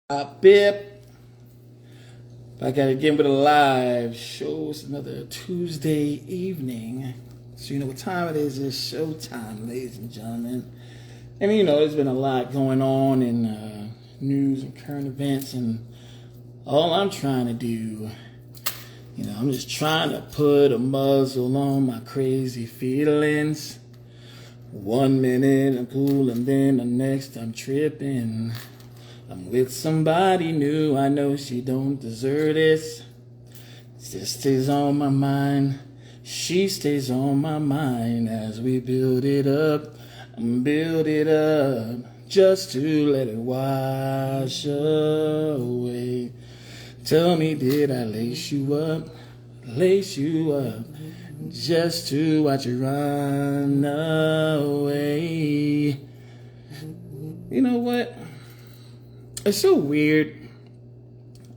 Bip. Back at it again with a live show. It's another Tuesday evening. So you know what time it is. It's showtime, ladies and gentlemen. And you know, there's been a lot going on in news and current events. And all I'm trying to do, I'm just trying to put a muzzle on my crazy feelings. 1 minute I'm cool and then the next I'm tripping. I'm with somebody new, I know she don't deserve this. Just stays on my mind, she stays on my mind as we build it up, just to let it wash away. Tell me, did I lace you up, just to watch it run away? You know what? It's so weird.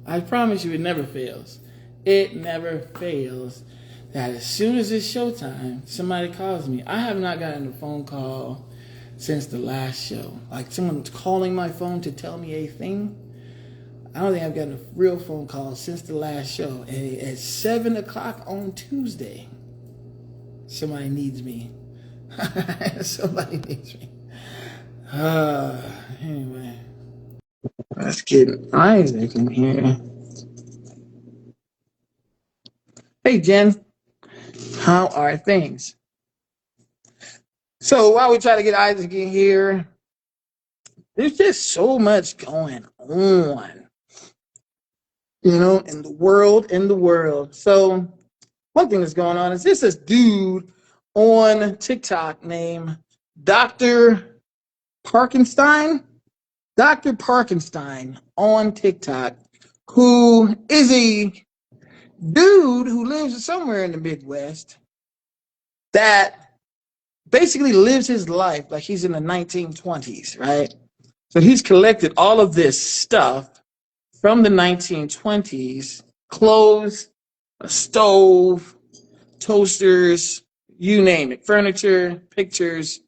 I promise you it never fails. It never fails that as soon as it's showtime, somebody calls me. I have not gotten a phone call since the last show. Like someone's calling my phone to tell me a thing. I don't think I've gotten a real phone call since the last show. And at 7 o'clock on Tuesday, somebody needs me. Somebody needs me. Anyway. Let's get Isaac in here. Hey, Jen. How are things? So while we try to get Isaac in here, there's just so much going on, in the world. So one thing that's going on is this dude on TikTok named Dr. Parkenstein. Dr. Parkenstein on TikTok, who is a dude who lives somewhere in the Midwest that basically lives his life like he's in the 1920s, right? So he's collected all of this stuff from the 1920s, clothes, a stove, toasters, you name it, furniture, pictures.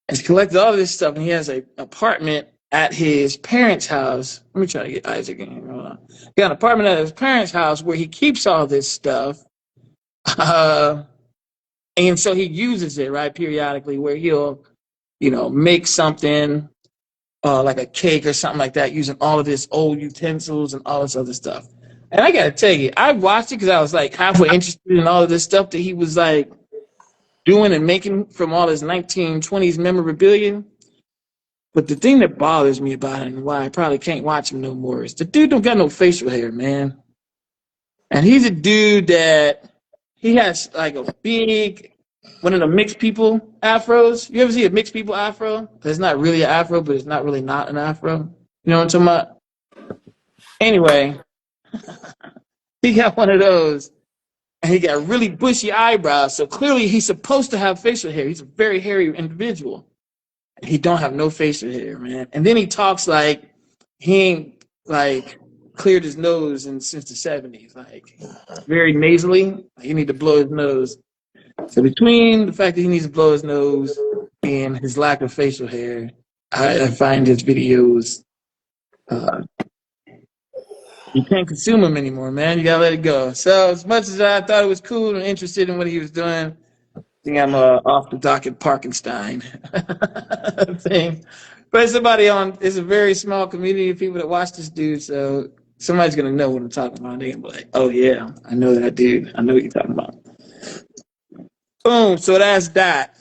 He's collected all of this stuff, and he has an apartment at his parents' house. Let me try to get Isaac in here. Hold on. He got an apartment at his parents' house where he keeps all this stuff. And so he uses it, right, periodically, where he'll, make something like a cake or something like that using all of his old utensils and all this other stuff. And I got to tell you, I watched it because I was like halfway interested in all of this stuff that he was like doing and making from all his 1920s memorabilia. But the thing that bothers me about him and why I probably can't watch him no more is the dude don't got no facial hair, man. And he's a dude that he has like a big, one of the mixed people afros. You ever see a mixed people afro? It's not really an afro, but it's not really not an afro. You know what I'm talking about? Anyway, he got one of those. And he got really bushy eyebrows. So clearly he's supposed to have facial hair. He's a very hairy individual. He don't have no facial hair, man. And then he talks like he ain't like cleared his nose since the 70s, like very nasally. He need to blow his nose. So between the fact that he needs to blow his nose and his lack of facial hair, I find his videos you can't consume them anymore, man. You gotta let it go. So as much as I thought it was cool and interested in what he was doing, I think I'm off the docket Parkenstein thing. But it's a very small community of people that watch this dude, so somebody's gonna know what I'm talking about. They're gonna be like, oh yeah, I know that dude. I know what you're talking about. Boom, so that's that.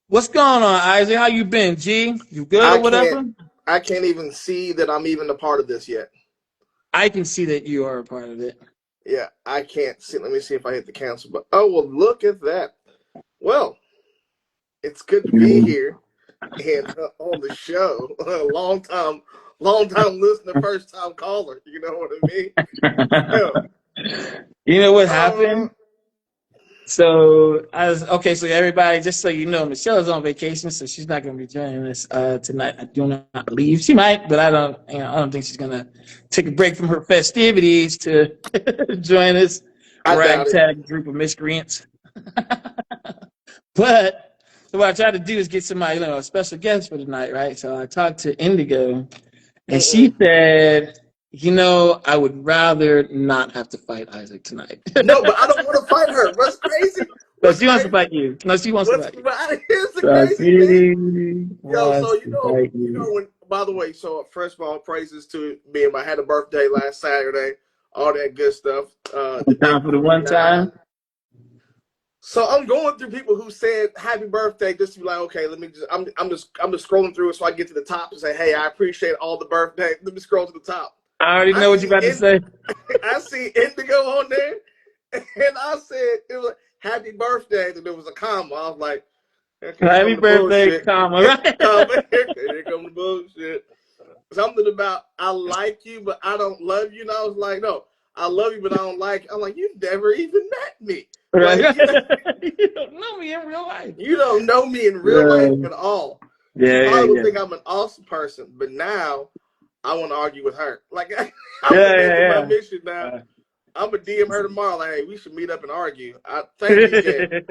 What's going on, Isaac? How you been, G? You good I or can't whatever? I can't even see that I'm even a part of this yet. I can see that you are a part of it. Yeah, I can't see. Let me see if I hit the cancel button. Oh well, look at that. Well, it's good to be here and on the show. Long time listener, first time caller. You know what I mean? So, You know what uh, happened? So so everybody, just so you know, Michelle is on vacation, so she's not going to be joining us tonight. I do not believe she might, but I don't think she's going to take a break from her festivities to join us, I doubt it. ragtag group of miscreants. But so what I tried to do is get somebody, a special guest for tonight, right? So I talked to Indigo, And she said, I would rather not have to fight Isaac tonight. No, but I don't want to fight her. What's crazy? No, What's she wants to crazy? fight you. No, she wants to What's fight you. here's the So crazy thing. she Yo, so wants to fight you. when, by the way, so first of all, praises to me. I had a birthday last Saturday, all that good stuff. The day Time for the before you one died. time. So I'm going through people who said happy birthday just to be like, okay, let me just I'm just scrolling through it so I get to the top and say, hey, I appreciate all the birthday. Let me scroll to the top. I already know what you're about to say. I see Indigo on there, and I said it was like, happy birthday, and there was a comma. I was like, here Happy come the birthday, bullshit. comma, right? Here come the bullshit. Something about I like you, but I don't love you. And I was like, no, I love you, but I don't like you. I'm like, you never even met me. Right. Like, You don't know me in real life. you don't know me in real life at all. You probably would think I'm an awesome person, but now I want to argue with her. Like, I'm gonna make it my mission now. I'm gonna DM her tomorrow. Like, hey, we should meet up and argue. Thank you, Jen.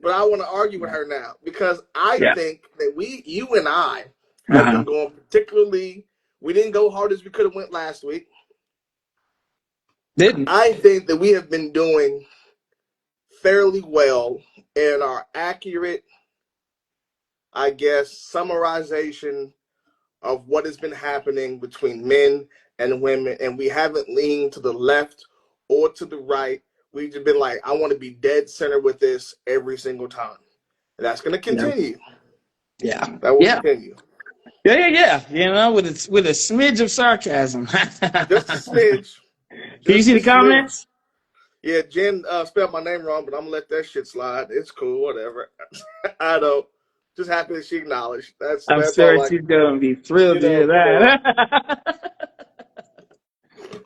But I want to argue with her now because I think that you and I, have been going particularly. We didn't go hard as we could have went last week. Didn't. I think that we have been doing fairly well in our accurate, I guess, summarization of what has been happening between men and women, and we haven't leaned to the left or to the right. We've just been like, I want to be dead center with this every single time. And that's going to continue. Yeah. That will continue. Yeah. With a smidge of sarcasm. Just a smidge. Can you see the comments? Yeah, Jen spelled my name wrong, but I'm going to let that shit slide. It's cool, whatever. I don't. Just happy that she acknowledged. I'm sure she's going to be thrilled to hear that.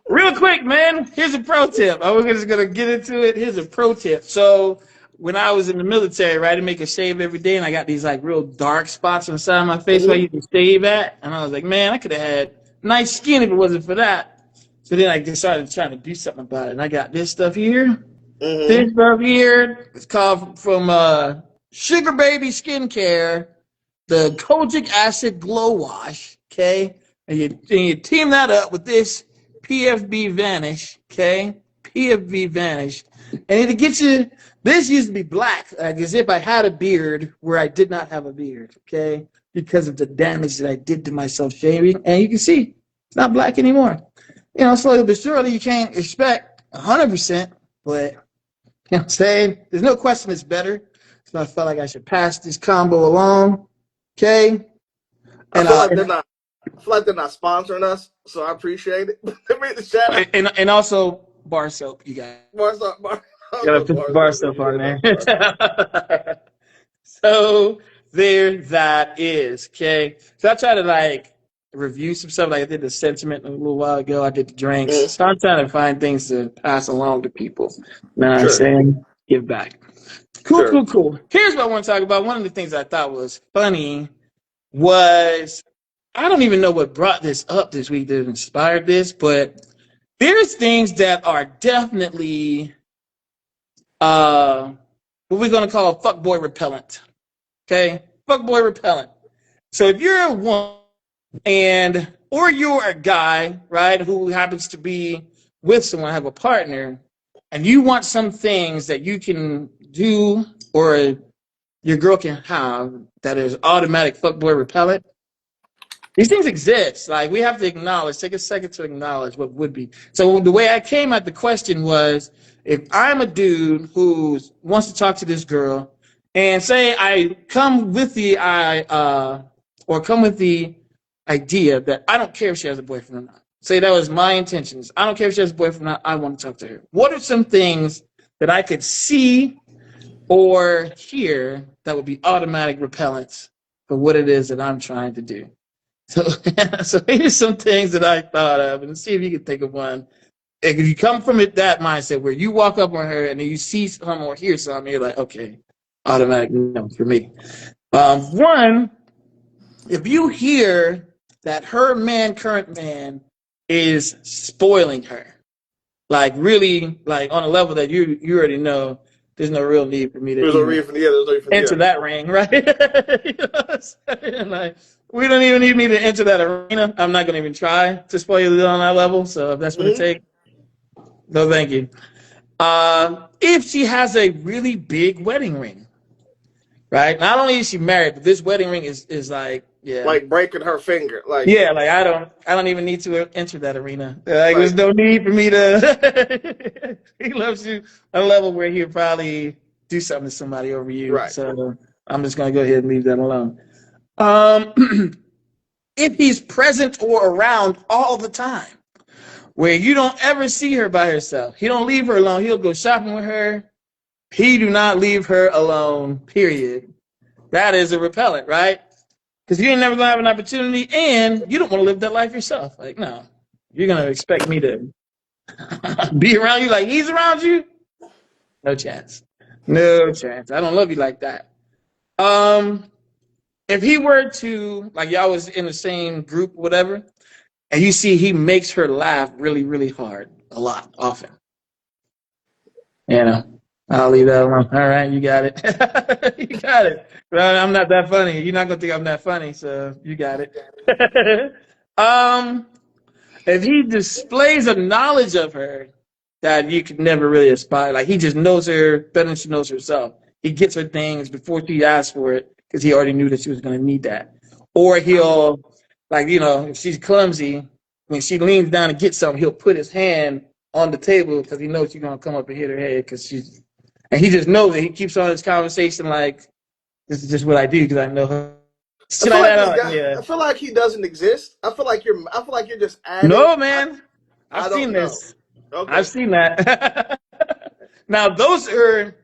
Real quick, man, here's a pro tip. We're just going to get into it. Here's a pro tip. So when I was in the military, right, I make a shave every day, and I got these like real dark spots on the side of my face where you can shave at. And I was like, man, I could have had nice skin if it wasn't for that. So then I decided trying to do something about it. And I got this stuff here. This stuff here. It's called from Sugar Baby Skincare, the Kojic Acid Glow Wash, okay? And you team that up with this PFB Vanish, okay? PFB Vanish. And it'll get you, this used to be black, like as if I had a beard where I did not have a beard, okay? Because of the damage that I did to myself shaving. And you can see, it's not black anymore. Slowly but surely, you can't expect 100%, but, you know what I'm saying? There's no question it's better. So I felt like I should pass this combo along, okay? And, I feel like they're not sponsoring us, so I appreciate it. Made the shout out. And also bar soap, you got. Bar soap on there. So there that is, okay? So I try to review some stuff. Like I did the sentiment a little while ago. I did the drinks. So I'm trying to find things to pass along to people. You know what I'm saying? Give back. Cool. Here's what I want to talk about. One of the things I thought was funny was, I don't even know what brought this up this week that inspired this, but there's things that are definitely what we're going to call fuckboy repellent. Okay? Fuckboy repellent. So if you're a woman or you're a guy, right, who happens to be with someone, have a partner, and you want some things that you can do or your girl can have that is automatic fuckboy repellent, these things exist. Like, we have to acknowledge, take a second to acknowledge what would be. So the way I came at the question was, if I'm a dude who wants to talk to this girl, and say I come with the idea that I don't care if she has a boyfriend or not. Say that was my intentions. I don't care if she has a boyfriend or not. I want to talk to her. What are some things that I could see or hear that would be automatic repellents for what it is that I'm trying to do? So here's some things that I thought of, and see if you can think of one. If you come from that mindset where you walk up on her and then you see something or hear something, you're like, okay, automatic no for me. One, if you hear that her current man, is spoiling her, like really, like on a level that you already know, there's no real need for me to enter that ring, right? You know what I'm saying? Like, We don't even need me to enter that arena. I'm not going to even try to spoil you on that level. So if that's what it Mm-hmm. takes, no, thank you. If she has a really big wedding ring, right? Not only is she married, but this wedding ring is like, yeah, Like breaking her finger. Like, yeah. Like I don't even need to enter that arena. Like there's like no need for me to. He loves you on a level where he'll probably do something to somebody over you. right. So I'm just gonna go ahead and leave that alone. Um, if he's present or around all the time, where you don't ever see her by herself, he don't leave her alone. He'll go shopping with her. He do not leave her alone. Period. That is a repellent, right? Because you ain't never gonna have an opportunity, and you don't want to live that life yourself. Like, no, you're gonna expect me to be around you like he's around you. No chance. No chance. I don't love you like that. Um, if he were to like y'all was in the same group, whatever, and you see he makes her laugh really, really hard, a lot, often. You know, I'll leave that alone. All right, you got it. You got it. Well, I'm not that funny. You're not gonna think I'm that funny, so you got it. um, if he displays a knowledge of her that you could never really aspire, like he just knows her better than she knows herself. He gets her things before she asks for it because he already knew that she was going to need that. Or he'll, like, if she's clumsy, when she leans down to get something, he'll put his hand on the table because he knows she's going to come up and hit her head and he just knows it. He keeps on his conversation like, this is just what I do because I know her. I Shit feel like like that. this guy. Yeah. I feel like he doesn't exist. I feel like you're. I feel like you're just adding. No, man. I've I don't seen know. this. I've Okay. seen that. Now, those are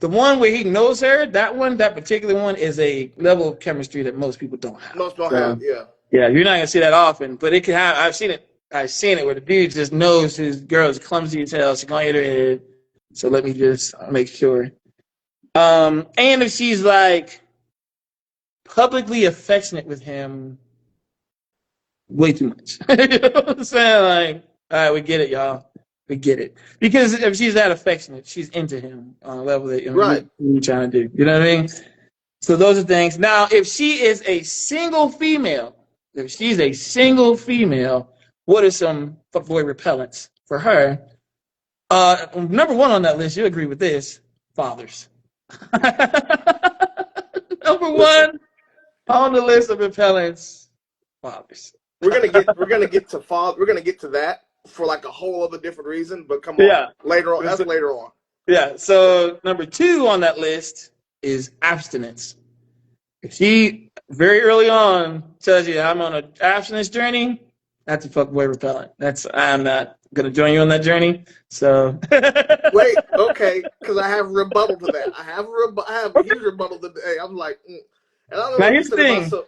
the one where he knows her. That particular one is a level of chemistry that most people don't have. Most don't have. So, Yeah. yeah, you're not gonna see that often, but it can have. I've seen it. I've seen it where the dude just knows his girl is clumsy as hell. She's gonna hit her head. So let me just make sure. And if she's like publicly affectionate with him, way too much. You know what I'm saying? Like, all right, we get it, y'all. We get it. Because if she's that affectionate, she's into him on a level that Right. you're trying to do. You know what I mean? So those are things. Now, if she is a single female, what are some fuckboy repellents for her? Number one on that list, you agree with this, fathers. Number Listen. one on the list of repellents, fathers. We're gonna get to fall. We're gonna get to that for like a whole other different reason. But come on, Yeah. later on. That's later on. Yeah. So number two on that list is abstinence. If she very early on tells you I'm on an abstinence journey, that's a fuckboy repellent. I'm not gonna join you on that journey. So Wait, okay, because I have a rebuttal to that. I have a okay. huge rebuttal today. I'm like, and I Now don't here's the consider thing. myself.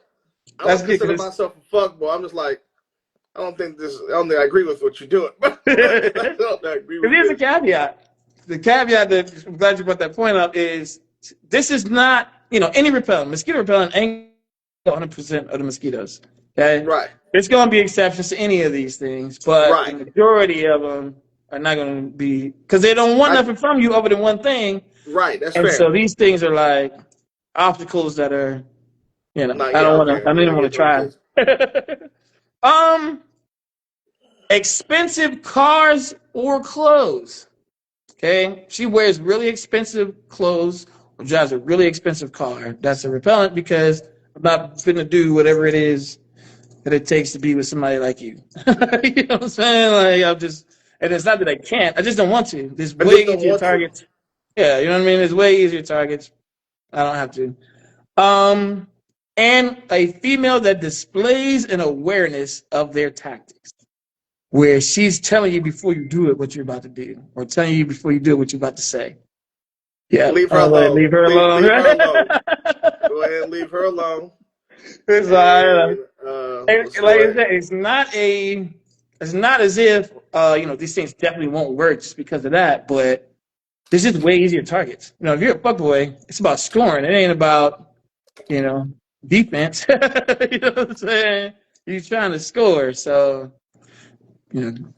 I That's don't good consider because myself a fuckboy. I'm just like, I don't think I agree with what you're doing. But I don't agree with here's a this. caveat. The caveat that I'm glad you brought that point up is this is not any repellent. Mosquito repellent ain't 100% of the mosquitoes. Okay, Right, there's going to be exceptions to any of these things, but the right. majority of them are not going to be because they don't want I nothing from you other than one thing, right. That's and fair. so these things are like obstacles that are Not I yeah. don't want Okay, to. I don't okay. even I want get to what it try. is. Expensive cars or clothes. Okay, she wears really expensive clothes or drives a really expensive car. That's a repellent because I'm not going to do whatever it is that it takes to be with somebody like you. You know what I'm saying? Like and it's not that I can't. I just don't want to. There's I way just don't easier want to. targets. Yeah, you know what I mean. There's way easier targets. I don't have to. Um, and a female that displays an awareness of their tactics, where she's telling you before you do it what you're about to do, or telling you before you do it what you're about to say. Yeah, Leave her I'm gonna alone. leave her alone. Leave her alone. Go ahead and leave her alone. It's And let's like go I ahead. said, it's not as if these things definitely won't work just because of that, but there's just way easier targets. If you're a fuckboy, it's about scoring. It ain't about you know defense. You know what I'm saying? You're trying to score, so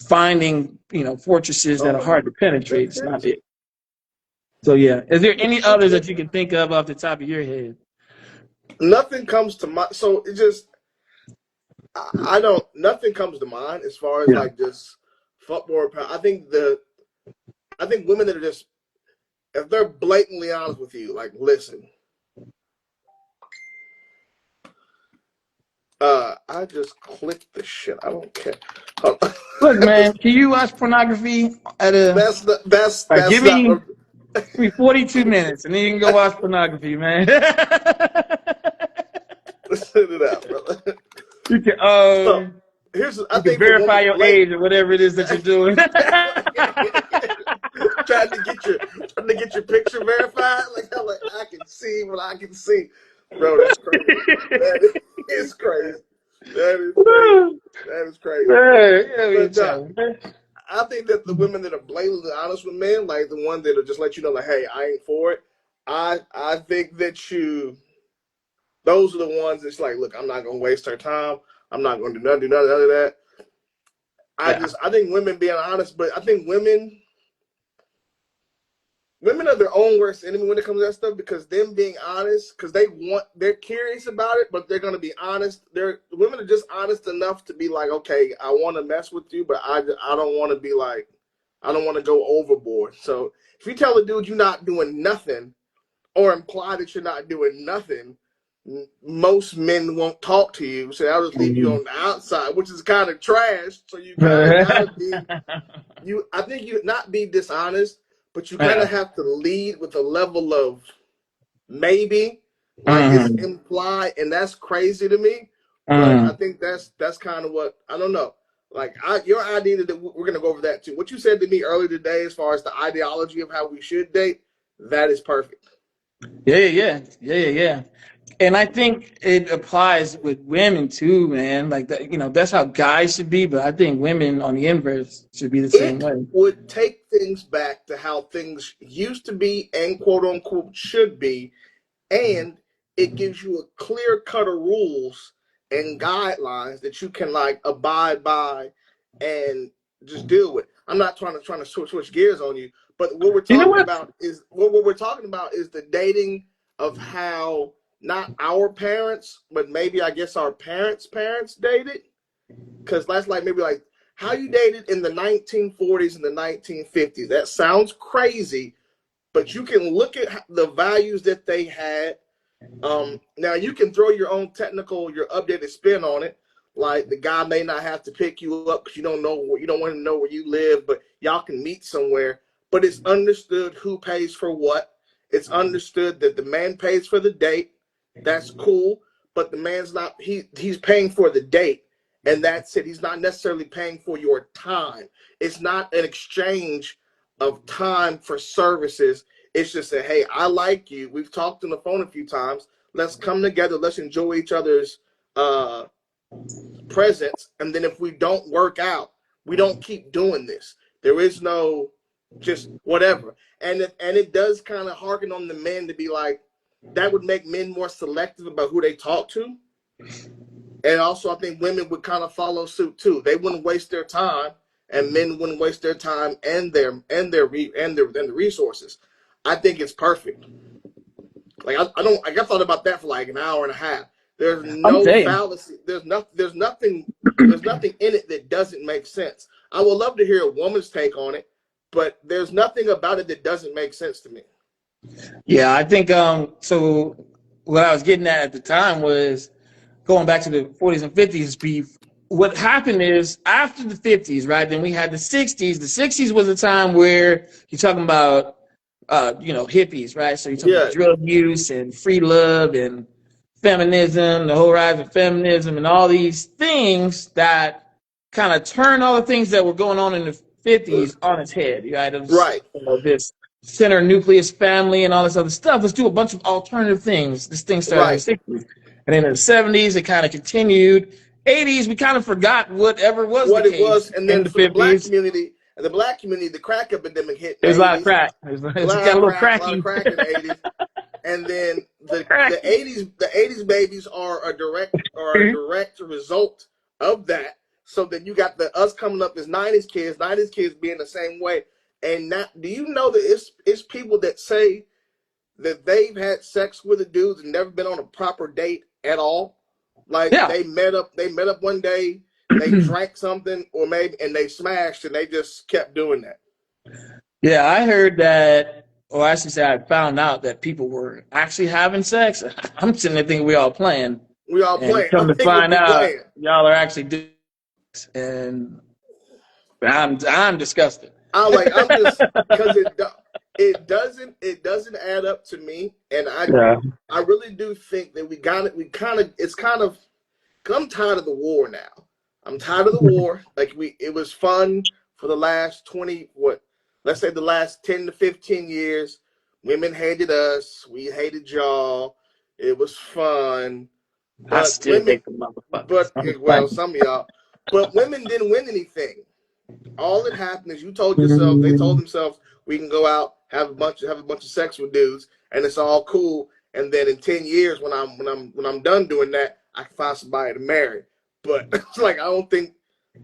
finding fortresses that are Oh, hard to penetrate. that's It's not crazy. it. So yeah, is there any others Okay. that you can think of off the top of your head? Nothing comes to mind. So it just, I don't. Nothing comes to mind as far as Yeah. like just football. I think women that are just, if they're blatantly honest with you, like, listen, I just clicked the shit. I don't care. Look, man, can you watch pornography at a give That's not. me 42 minutes and then you can go watch pornography, man. Listen to that, brother. You can So here's, I you can think for verify women to your blame, age or whatever it is that you're doing. trying to get your picture verified. Like I'm like, I can see what I can see, bro. That's crazy. That is crazy. That is crazy. That is crazy. Yeah, But I think that the women that are blatantly honest with men, like the ones that will just let you know, like, hey, I ain't for it. I think that those are the ones that's like, look, I'm not gonna waste her time. I'm not gonna do none of that. yeah. I think women being honest, but I think women are their own worst enemy when it comes to that stuff because them being honest, because they're curious about it, but they're gonna be honest. Women are just honest enough to be like, okay, I want to mess with you, but I don't want to be like, I don't want to go overboard. So if you tell a dude you're not doing nothing, or imply that you're not doing nothing, most men won't talk to you. So they'll just leave you on the outside, which is kind of trash. So you kind of gotta be I think you not be dishonest, but you kind Yeah. of have to lead with a level of maybe, like it's Mm-hmm. implied, and that's crazy to me. But I Mm-hmm. think that's kind of what, I don't know. Like your idea that we're gonna go over that too. What you said to me earlier today, as far as the ideology of how we should date, that is perfect. Yeah. And I think it applies with women too, man. Like that, that's how guys should be, but I think women on the inverse should be the same It way. would take things back to how things used to be and quote unquote should be, and it gives you a clear cut of rules and guidelines that you can like abide by and just deal with. I'm not trying to switch gears on you, but You know what? what we're talking about is the dating of how not our parents, but maybe I guess our parents dated, because that's like maybe like how you dated in the 1940s and the 1950s. That sounds crazy, but you can look at the values that they had. Now you can throw your own your updated spin on it. Like the guy may not have to pick you up because you don't want to know where you live, but y'all can meet somewhere. But it's understood who pays for what. It's understood that the man pays for the date. That's cool, but the man's not. He's paying for the date, and that's it. He's not necessarily paying for your time. It's not an exchange of time for services. It's just that, hey, I like you. We've talked on the phone a few times. Let's come together. Let's enjoy each other's uh, presence. And then if we don't work out, we don't keep doing this. There is no just whatever. And it does kind of harken on the men to be like, that would make men more selective about who they talk to. And also, I think women would kind of follow suit too. They wouldn't waste their time, and men wouldn't waste their time and the resources. I think it's perfect. Like I don't. Like I thought about that for like an hour and a half. There's I'm no saying. fallacy. There's nothing in it that doesn't make sense. I would love to hear a woman's take on it, but there's nothing about it that doesn't make sense to me. Yeah, I think so what I was getting at the time was going back to the 40s and 50s beef. What happened is after the 50s, right? Then we had the 60s. The 60s was a time where you're talking about hippies, right? So you're talking about Yeah, drug use and free love and feminism, the whole rise of feminism and all these things that kind of turned all the things that were going on in the 50s on its head, right? It was, right, this center nucleus family and all this other stuff. Let's do a bunch of alternative things. This thing started in the right. 60s. And then in the 70s, it kind of continued. 80s, we kind of forgot whatever was the What it was, case and in then the for the black 50s. community, the crack epidemic hit in the There's a lot of '80s. crack. A It's lot got a of little crack, a lot of cracky. crack in the '80s, and then the Cracky. '80s babies are a direct result of that. So then you got the us coming up as '90s kids being the same way. And now, do you know that it's people that say that they've had sex with a dude and never been on a proper date at all. Like Yeah. they met up one day, they drank something or maybe and they smashed and they just kept doing that. Yeah, I heard that, or I should say, I found out that people were actually having sex. I'm sitting there thinking we all playing, We all and playing. I come to think find we out, playing. y'all are actually doing this, and I'm disgusted. I'm just because it doesn't add up to me, and Yeah, I really do think that we got it. We kind of it's kind of. Cause I'm tired of the war now. I'm tired of the war. Like it was fun for the last 20 what? Let's say the last 10 to 15 years. Women hated us. We hated y'all. It was fun, I but still women, hate the motherfuckers. but I'm well, playing. some of y'all, but women didn't win anything. All that happened is you told yourself, they told themselves, we can go out have a bunch of sex with dudes, and it's all cool. And then in 10 years, when I'm done doing that, I can find somebody to marry. But it's like I don't think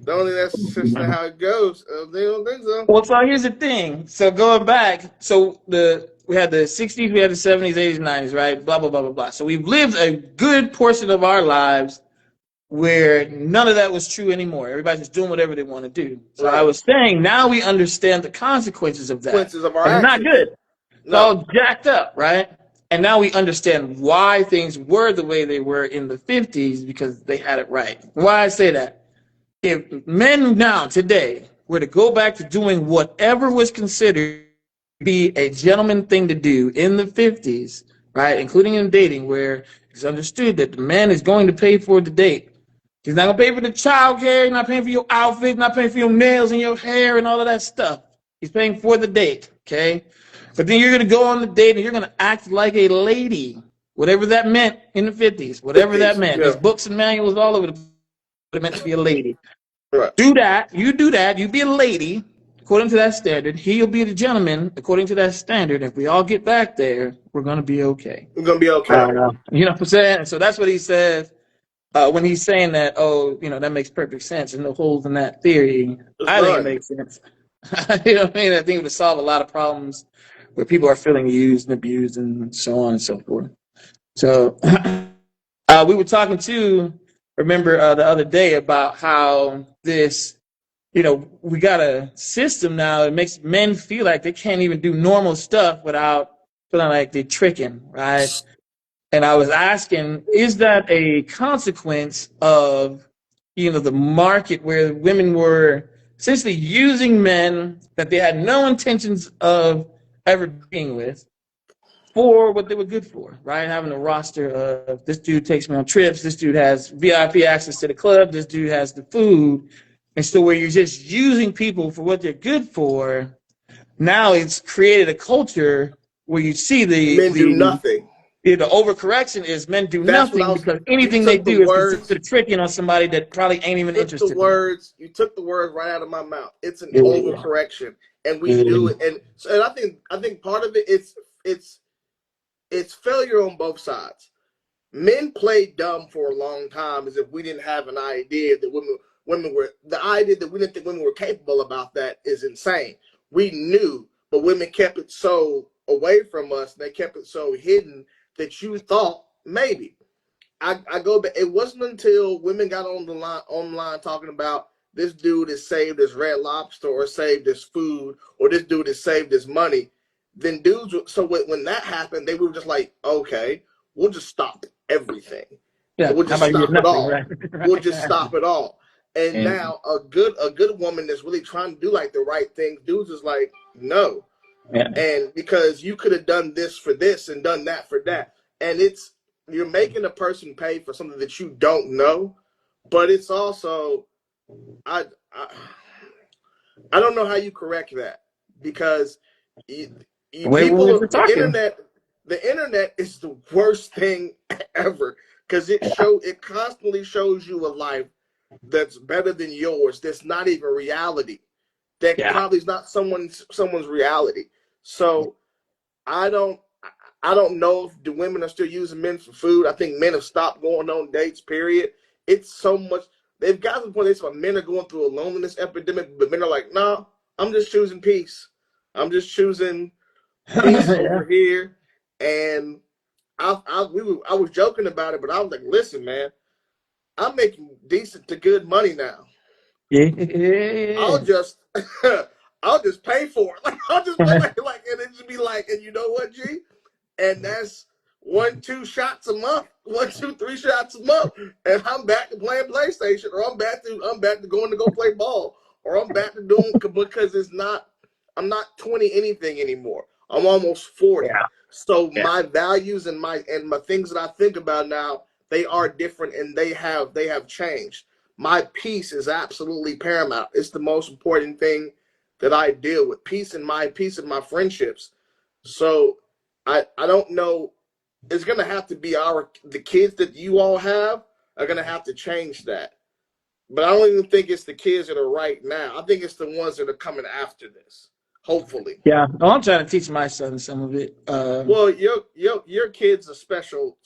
that's not how it goes. They don't think so. Well, so here's the thing. So going back, so we had the 60s, we had the 70s, 80s, 90s, right? Blah blah blah blah blah. So we've lived a good portion of our lives where none of that was true anymore. Everybody's just doing whatever they want to do. So I Right. was saying now we understand the consequences of that. Consequences of our And they're not actions. good. It's No. all jacked up, right? And now we understand why things were the way they were in the 50s because they had it right. Why I say that? If men now, today, were to go back to doing whatever was considered to be a gentleman thing to do in the 50s, right, including in dating, where it's understood that the man is going to pay for the date. He's not going to pay for the child care, he's not paying for your outfit, not paying for your nails and your hair and all of that stuff. He's paying for the date, okay? But then you're going to go on the date and you're going to act like a lady, whatever that meant in the 50s, whatever that 50s. meant. Yeah. There's books and manuals all over the place what it meant to be a lady. Right. Do that. You do that. You be a lady according to that standard. He'll be the gentleman according to that standard. If we all get back there, we're gonna be okay. We're gonna be I okay. don't know. You know what I'm saying? So that's what he says when he's saying that. Oh, that makes perfect sense. And no holes in that theory. There's I think it none. makes sense. You know what I mean? I think it would solve a lot of problems where people are feeling used and abused and so on and so forth. So we were talking to remember the other day about how this we got a system now that makes men feel like they can't even do normal stuff without feeling like they're tricking, right? And I was asking, is that a consequence of, the market where women were essentially using men that they had no intentions of ever being with for what they were good for, right? Having a roster of this dude takes me on trips, this dude has VIP access to the club, this dude has the food. And so where you're just using people for what they're good for, now it's created a culture where you see Men do nothing. the overcorrection is men do That's what I nothing was. because You anything they took the do is words. considered tricking on somebody that probably ain't even interested in them. You took the words right out of my mouth. It's an Yeah. overcorrection, and we do Yeah. it. And I think part of it it's it's failure on both sides. Men played dumb for a long time as if we didn't have an idea that women were the idea that we didn't think women were capable about that is insane. We knew, but women kept it so away from us, and they kept it so hidden that you thought maybe. I go back. It wasn't until women got online talking about this dude has saved his Red Lobster or saved his food or this dude has saved his money. Then dudes. So when that happened, they were just like, okay, we'll just stop everything. Yeah. We'll How just about you get stop it nothing, all. right? We'll just stop it all. And Yeah. now a good woman that's really trying to do like the right thing, dudes is like, no, Yeah. and because you could have done this for this and done that for that, and you're making a person pay for something that you don't know, but it's also I I, I don't know how you correct that because you Wait, we were people just talking. the internet is the worst thing ever because it constantly shows you a life that's better than yours that's not even reality that Yeah. probably is not someone's reality. So I don't I don't know if the women are still using men for food. I think men have stopped going on dates. Period. It's so much. They've got to the point where men are going through a loneliness epidemic, but men are like, no, nah, I'm just choosing peace. I'm just choosing peace Yeah. over here. And I was joking about it, but I was like, listen, man, I'm making decent to good money now. Yeah. I'll just I'll just pay for it. Like I'll just pay like and it just be like, and you know what, G? And that's 1-2 shots a month, 1-2-3 shots a month, and I'm back to playing PlayStation, or I'm back to going to go play ball, or I'm back to doing because it's not I'm not 20 anything anymore. I'm almost 40. Yeah. So Yeah. my values and my things that I think about now, they are different and they have changed. My peace is absolutely paramount. It's the most important thing that I deal with. Peace and my friendships. So I don't know. It's gonna have to be the kids that you all have are gonna have to change that. But I don't even think it's the kids that are right now. I think it's the ones that are coming after this. Hopefully. Yeah. Oh, I'm trying to teach my son some of it. Well, your kid's a special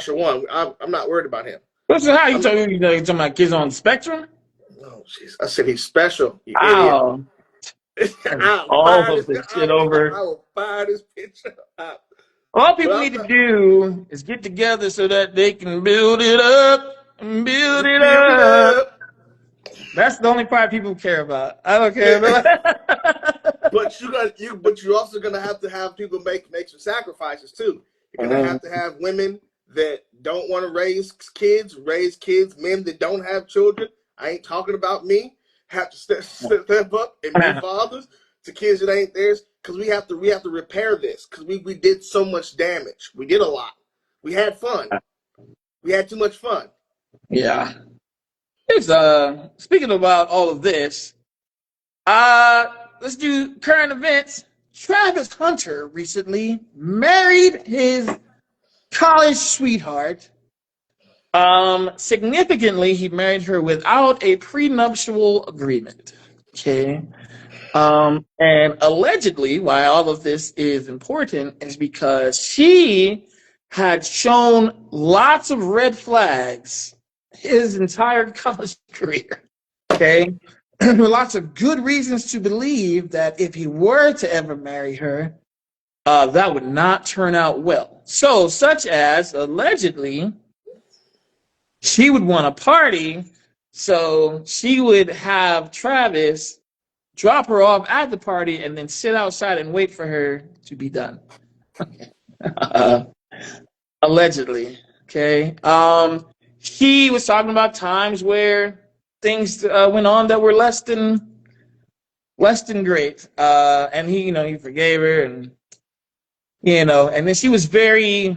one. I'm not worried about him. What's how you I'm talking? You talking about kids on the spectrum? Oh, jeez. I said he's special. You idiot. Oh, I'll all fire of this. this shit over. I will fire this picture out. All But people I'm need to not. do is get together so that they can build it up and build Just it build it up. up. That's the only part people care about. I don't care about. But you're also gonna have to have people make some sacrifices too. You're gonna have Um, to have women that don't want to raise kids, men that don't have children. I ain't talking about me. Have to step up and be fathers to kids that ain't theirs, because we have to repair this, because we did so much damage. We did a lot. We had fun. We had too much fun. yeah. Here's speaking about all of this. Let's do current events. Travis Hunter recently married his college sweetheart. Significantly, he married her without a prenuptial agreement. Okay. And allegedly, why all of this is important is because she had shown lots of red flags his entire college career. Okay. Lots of good reasons to believe that if he were to ever marry her, that would not turn out well. So, such as allegedly, she would want to party, so she would have Travis drop her off at the party and then sit outside and wait for her to be done. uh, Allegedly, okay. He was talking about times where things went on that were less than great, and he forgave her, and and then she was very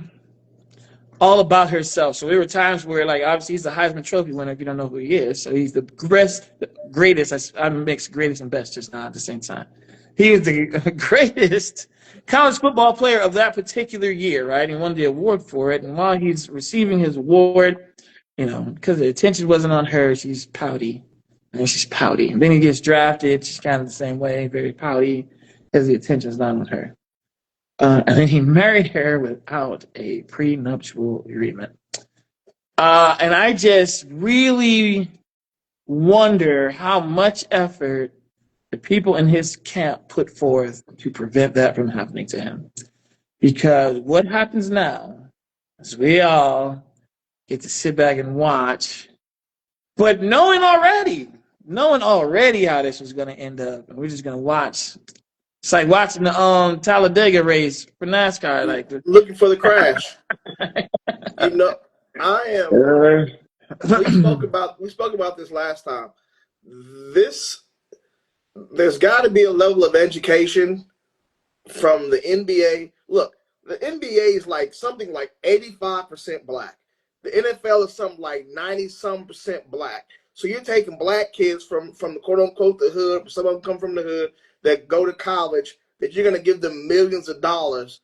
all about herself. So there were times where, like, obviously he's the Heisman Trophy winner if you don't know who he is. So he's the greatest. I mix greatest and best just now at the same time. He was the greatest college football player of that particular year, right? He won the award for it. And while he's receiving his award, because the attention wasn't on her, she's pouty. And she's pouty. And then he gets drafted. She's kind of the same way, very pouty, because the attention's not on her. And then he married her without a prenuptial agreement. And I just really wonder how much effort the people in his camp put forth to prevent that from happening to him. Because what happens now is we all get to sit back and watch, but knowing already how this was going to end up, and we're just going to watch. It's like watching the Talladega race for NASCAR. Like Looking for the crash. I am. We spoke about this last time. There's got to be a level of education from the NBA. Look, the NBA is like something like 85% black. The NFL is something like 90-some% black. So you're taking black kids from the quote unquote the hood. Some of them come from the hood that go to college. That you're gonna give them millions of dollars,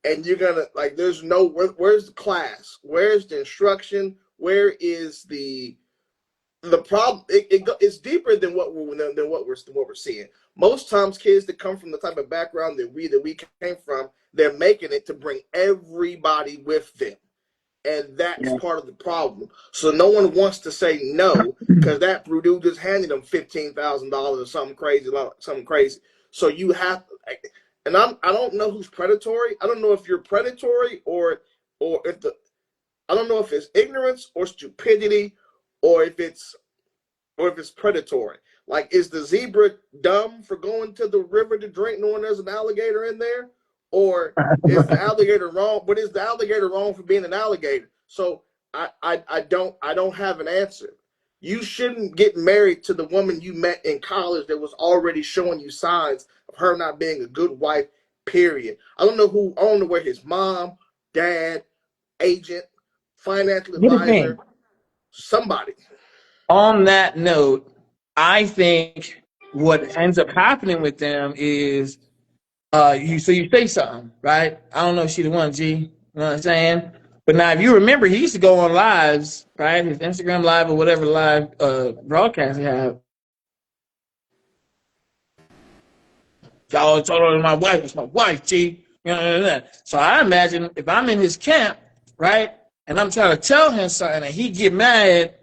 and you're gonna there's where's the class? Where's the instruction? Where is the problem? It's deeper than what we're seeing. Most times, kids that come from the type of background that we came from, they're making it to bring everybody with them, and that's part of the problem. So no one wants to say no because that dude just handed them $15,000 or something crazy, So you have, and I don't know who's predatory. I don't know if you're predatory or if the I don't know if it's ignorance or stupidity or if it's predatory. Like, is the zebra dumb for going to the river to drink knowing there's an alligator in there? Or is the alligator wrong? But is the alligator wrong for being an alligator? So I don't have an answer. You shouldn't get married to the woman you met in college that was already showing you signs of her not being a good wife, period. I don't know where his mom, dad, agent, financial Here's the thing. advisor, somebody. On that note, I think what ends up happening with them is you say something, right? I don't know if she the one, G. You know what I'm saying? But now if you remember, he used to go on lives, right? His Instagram live or whatever live broadcast he had. Y'all told my wife, it's my wife, G. You know, so I imagine if I'm in his camp, right, and I'm trying to tell him something and he get mad,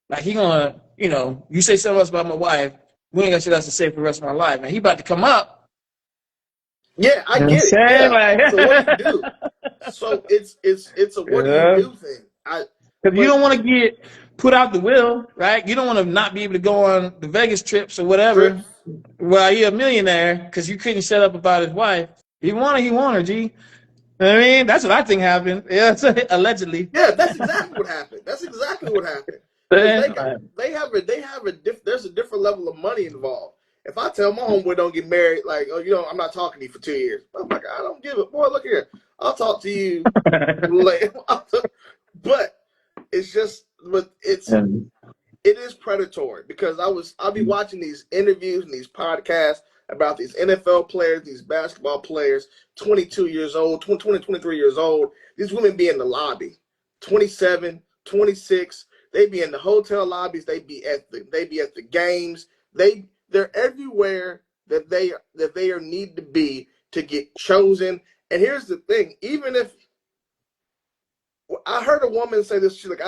like he gonna, you say something else about my wife, we ain't got shit else to say for the rest of my life. And he about to come up. Yeah, I You know what I'm get it. saying? Yeah. Like, So what do you do? So it's a what do you yeah. do thing. Because you But don't want to get put out the will, right? You don't want to not be able to go on the Vegas trips or whatever. trips. Well, you're a millionaire because you couldn't shut up about his wife. He wanted, he wanted her, G. You know what I mean? That's what I think happened. Yeah, allegedly. Yeah, that's exactly what happened. That's exactly what happened. Because they have there's a different level of money involved. If I tell my homeboy don't get married, like, oh, I'm not talking to you for 2 years. I'm like, I don't give it. Boy, look here. I'll talk to you later. But it's just, but And it is predatory because I'll be watching these interviews and these podcasts about these NFL players, these basketball players, 22 years old, 20, 23 years old. These women be in the lobby, 27, 26. They be in the hotel lobbies. They be at the games. They're everywhere that they are need to be to get chosen. And here's the thing: even if I heard a woman say this. She's like,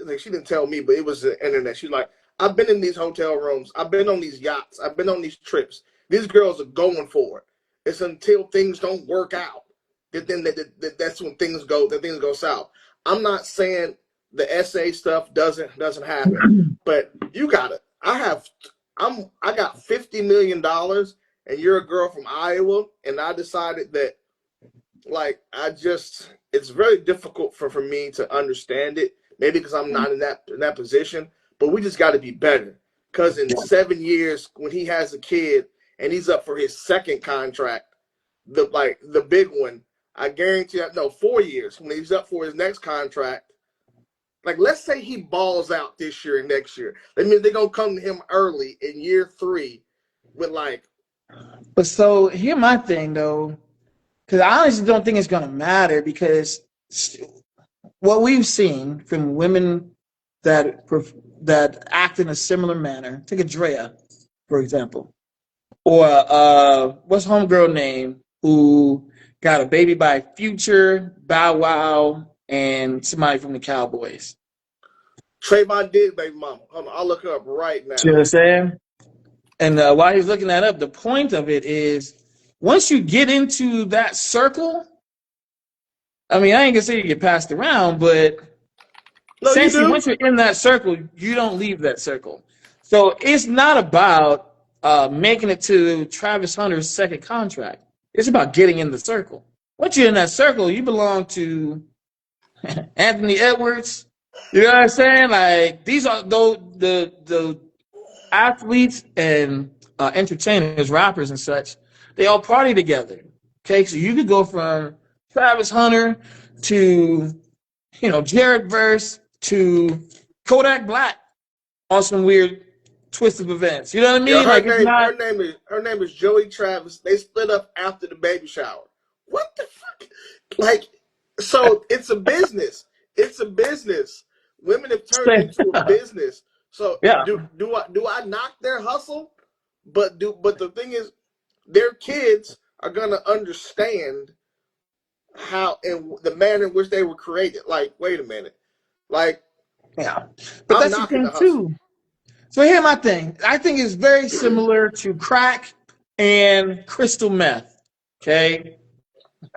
like, she didn't tell me, but it was the internet. She's like, I've been in these hotel rooms. I've been on these yachts. I've been on these trips. These girls are going for it. It's until things don't work out that's when things go south. I'm not saying the SA stuff doesn't happen, but you got it. I got $50 million, and you're a girl from Iowa, and I decided that like it's very difficult for me to understand it. Maybe because I'm not in that position, but we just got to be better. Because in 7 years, when he has a kid and he's up for his second contract, the big one, I guarantee that no 4 years when he's up for his next contract. Like, let's say he balls out this year and next year. That means they're gonna come to him early in year 3 with like. but so here my thing though, because I honestly don't think it's gonna matter because what we've seen from women that act in a similar manner. Take a Drea, for example, or what's homegirl name who got a baby by Future, Bow Wow, and somebody from the Cowboys. Trayvon did, baby mama. Hold on, I'll look her up right You know now. what I'm saying? And while he's looking that up, the point of it is once you get into that circle, I mean, I ain't gonna say you get passed around, but No, you essentially, do. once you're in that circle, you don't leave that circle. So it's not about making it to Travis Hunter's second contract. It's about getting in the circle. Once you're in that circle, you belong to Anthony Edwards. You know what I'm saying? Like these are the athletes and entertainers, rappers and such. They all party together. Okay, so you could go from Travis Hunter to Jared Verse to Kodak Black on some weird twist of events. You know what I Yeah, mean? Like it's not. her name is Joey Travis. They split up after the baby shower. What the fuck? Like, so it's a business. It's a business. Women have turned it into a business. So Yeah. do I knock their hustle? But the thing is, their kids are gonna understand how and the manner in which they were created. Like, wait a minute. Like, Yeah. But I'm that's the knocking thing the hustle. too. So here's my thing. I think it's very similar to crack and crystal meth. Okay,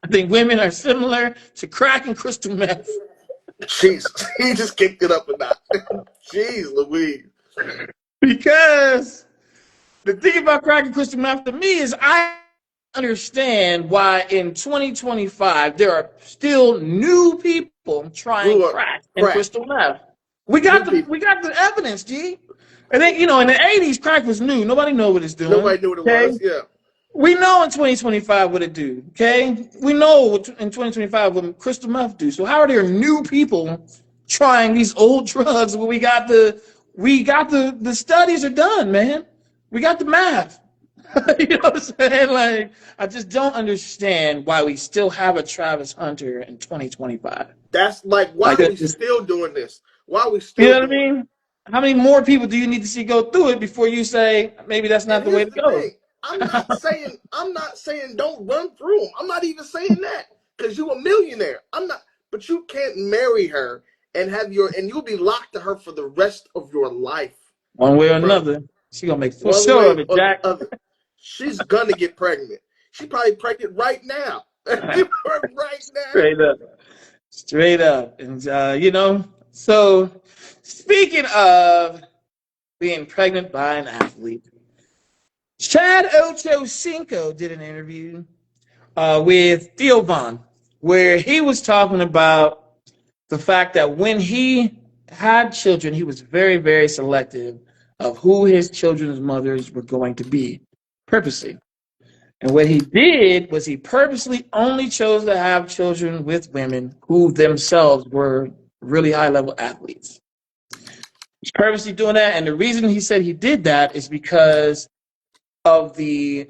I think women are similar to crack and crystal meth. Jesus, he just kicked it up a notch. Jeez Louise. Because the thing about crack and crystal meth to me is I understand why in 2025 there are still new people trying Who are crack and crack? crystal meth. New people. We got the evidence, G. I think in the 80s crack was new. Nobody knew what it's doing. Nobody knew what it Okay. was. Yeah. We know in 2025 what it do. Okay. We know what in 2025 what crystal meth do. So how are there new people trying these old drugs when the studies are done, man. We got the math. You know what I'm saying? Like, I just don't understand why we still have a Travis Hunter in 2025. That's like, why Like, are we still doing this? Why are we you still know what I doing it? mean? How many more people do you need to see go through it before you say maybe that's And not the way here's to the thing. go? I'm not saying don't run through them. I'm not even saying that because you're a millionaire. I'm not, but you can't marry her and and you'll be locked to her for the rest of your life, One way or bro. another, she gonna make for One sure way of it, or the Jack. other. She's gonna get pregnant. She's probably pregnant right now. Right now. Straight up, straight up, and So, speaking of being pregnant by an athlete, Chad Ochocinco did an interview with Theo Vaughn, where he was talking about the fact that when he had children, he was very, very selective of who his children's mothers were going to be, purposely. And what he did was he purposely only chose to have children with women who themselves were really high level athletes. He's purposely doing that. And the reason he said he did that is because of the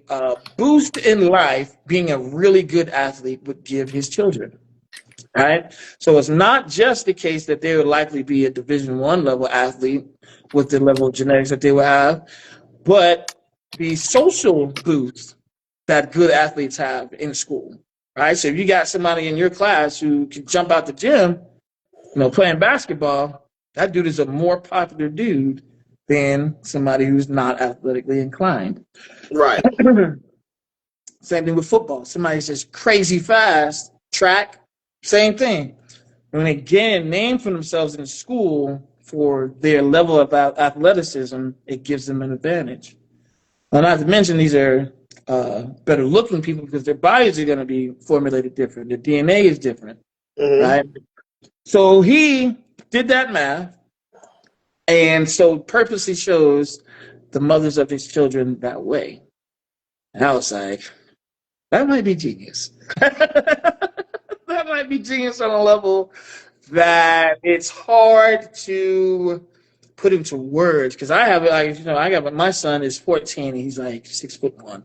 boost in life being a really good athlete would give his children. Right? So it's not just the case that they would likely be a Division I level athlete with the level of genetics that they would have, but the social boost that good athletes have in school. Right? So if you got somebody in your class who can jump out the gym, playing basketball, that dude is a more popular dude than somebody who's not athletically inclined. Right. Same thing with football. Somebody's just crazy fast, track, same thing. When they get a name for themselves in school for their level of athleticism, it gives them an advantage. Now, not to mention these are better looking people because their bodies are going to be formulated different. Their DNA is different, right? So he did that math and so purposely shows the mothers of his children that way. And I was like, that might be genius. That might be genius on a level that it's hard to put into words because I have my son is 14. He's like 6'1".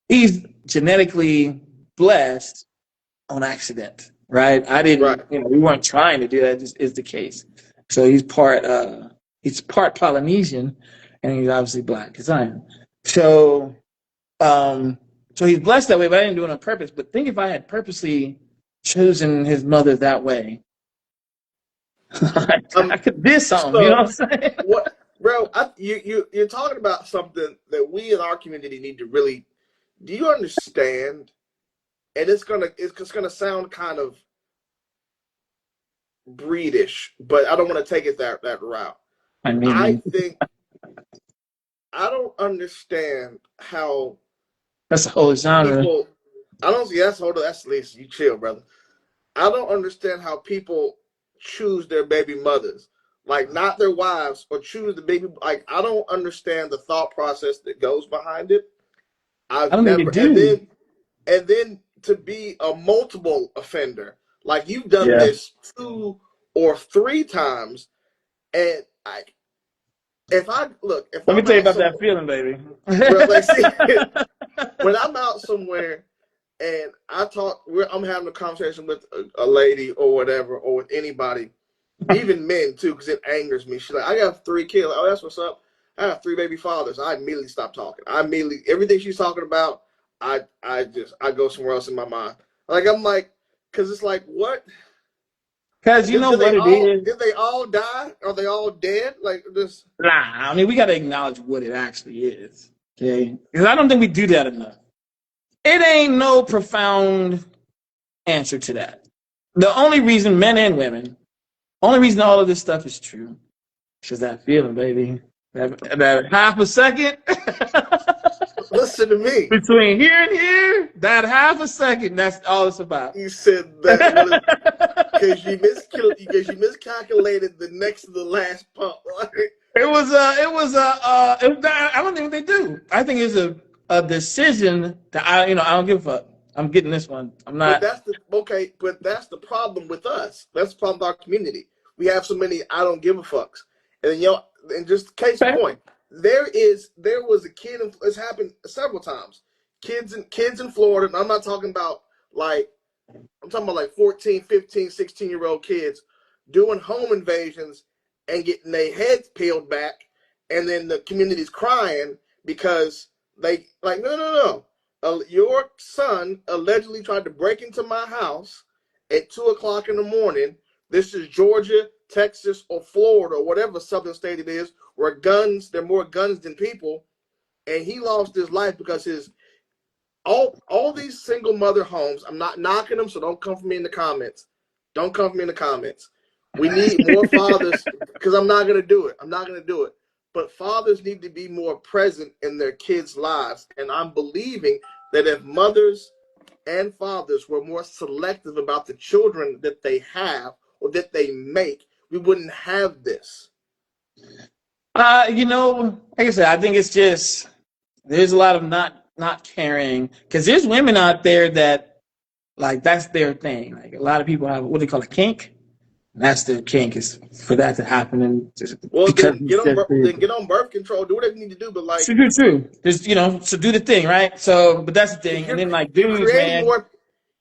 He's genetically blessed on accident, right? I Right. didn't, we weren't trying to do that. Just is the case. So he's part Polynesian, and he's obviously black as I am. So um, so he's blessed that way, but I didn't do it on purpose. But think if I had purposely chosen his mother that way, I could do something. You know So what I'm saying? what, bro? You're talking about something that we in our community need to really. Do you understand? And it's gonna sound kind of breedish, but I don't want to take it that route. I I mean, think I don't understand how that's a whole genre. people. I don't see that's hold on, that's Lisa. You chill, brother. I don't understand how people choose their baby mothers, like not their wives, or choose the baby. Like I don't understand the thought process that goes behind it. I I've don't think you never, do. and then to be a multiple offender, like you've done Yeah. this 2 or 3 times, and if Let me I'm tell you out about that somewhere, feeling, baby. bro, like see, when I'm out somewhere and I'm having a conversation with a lady or whatever, or with anybody, even men too, because it angers me. She's like, I got 3 kids. Oh, that's what's up. I have 3 baby fathers. I immediately stop talking. Everything she's talking about, I go somewhere else in my mind. I'm like, because it's like, what? Because you know what it is? Did they all die? Are they all dead? Like this? Nah, I mean, we got to acknowledge what it actually is. Okay. Because I don't think we do that enough. it ain't no profound answer to that. The only reason men and women, only reason all of this stuff is true, is just that feeling, baby. That half a second Listen to me. between here and here, that half a second, that's all it's about. You said that what is because you miscalculated the next to the last pump, right? I don't think they do. I think it's a decision that I don't give a fuck. I'm getting this one. I'm But not. that's the problem with us. That's the problem with our community. We have so many I don't give a fucks. And and just case in point, there was a kid it's happened several times. Kids in Florida, and I'm not talking about like I'm talking about like 14, 15, 16-year-old kids doing home invasions and getting their heads peeled back, and then the community's crying because they like, no. Your son allegedly tried to break into my house at 2 o'clock in the morning. This is Georgia, Texas, or Florida, or whatever southern state it is, where there are more guns than people, and he lost his life because his all these single mother homes. I'm not knocking them, so don't come for me in the comments. Don't come for me in the comments. We need more fathers because I'm not gonna do it. But fathers need to be more present in their kids' lives, and I'm believing that if mothers and fathers were more selective about the children that they have or that they make, we wouldn't have this. Like I said, I think it's just there's a lot of not caring because there's women out there that like that's their thing. Like a lot of people have what they call a kink. And that's their kink is for that to happen, and just Well, because then it's just get on birth control. Do whatever you need to do, but like true. Just so do the thing, right? So, but that's the because thing. And then like you're dudes, creating man, more.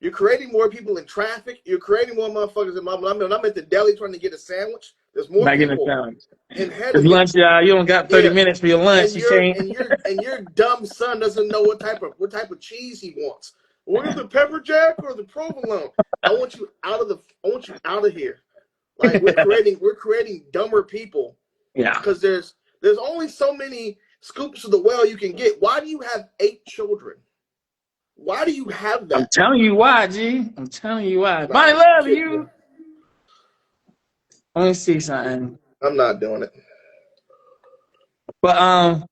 You're creating more people in traffic. You're creating more motherfuckers in my. When I'm at the deli trying to get a sandwich, there's more not getting a people challenge. ahead It's of me. lunch, y'all. You don't got 30 Yeah, minutes for your lunch. and You can't. your dumb son doesn't know what type of cheese he wants. What is the pepper jack or the provolone? I want you out of here. Like we're creating dumber people Yeah. because there's only so many scoops of the well you can get. Why do you have 8 children? Why do you have I'm that? telling you why, G. I'm telling you why. Nah, Bonnie Love, kidding me. you. Let me see something. I'm not doing it. But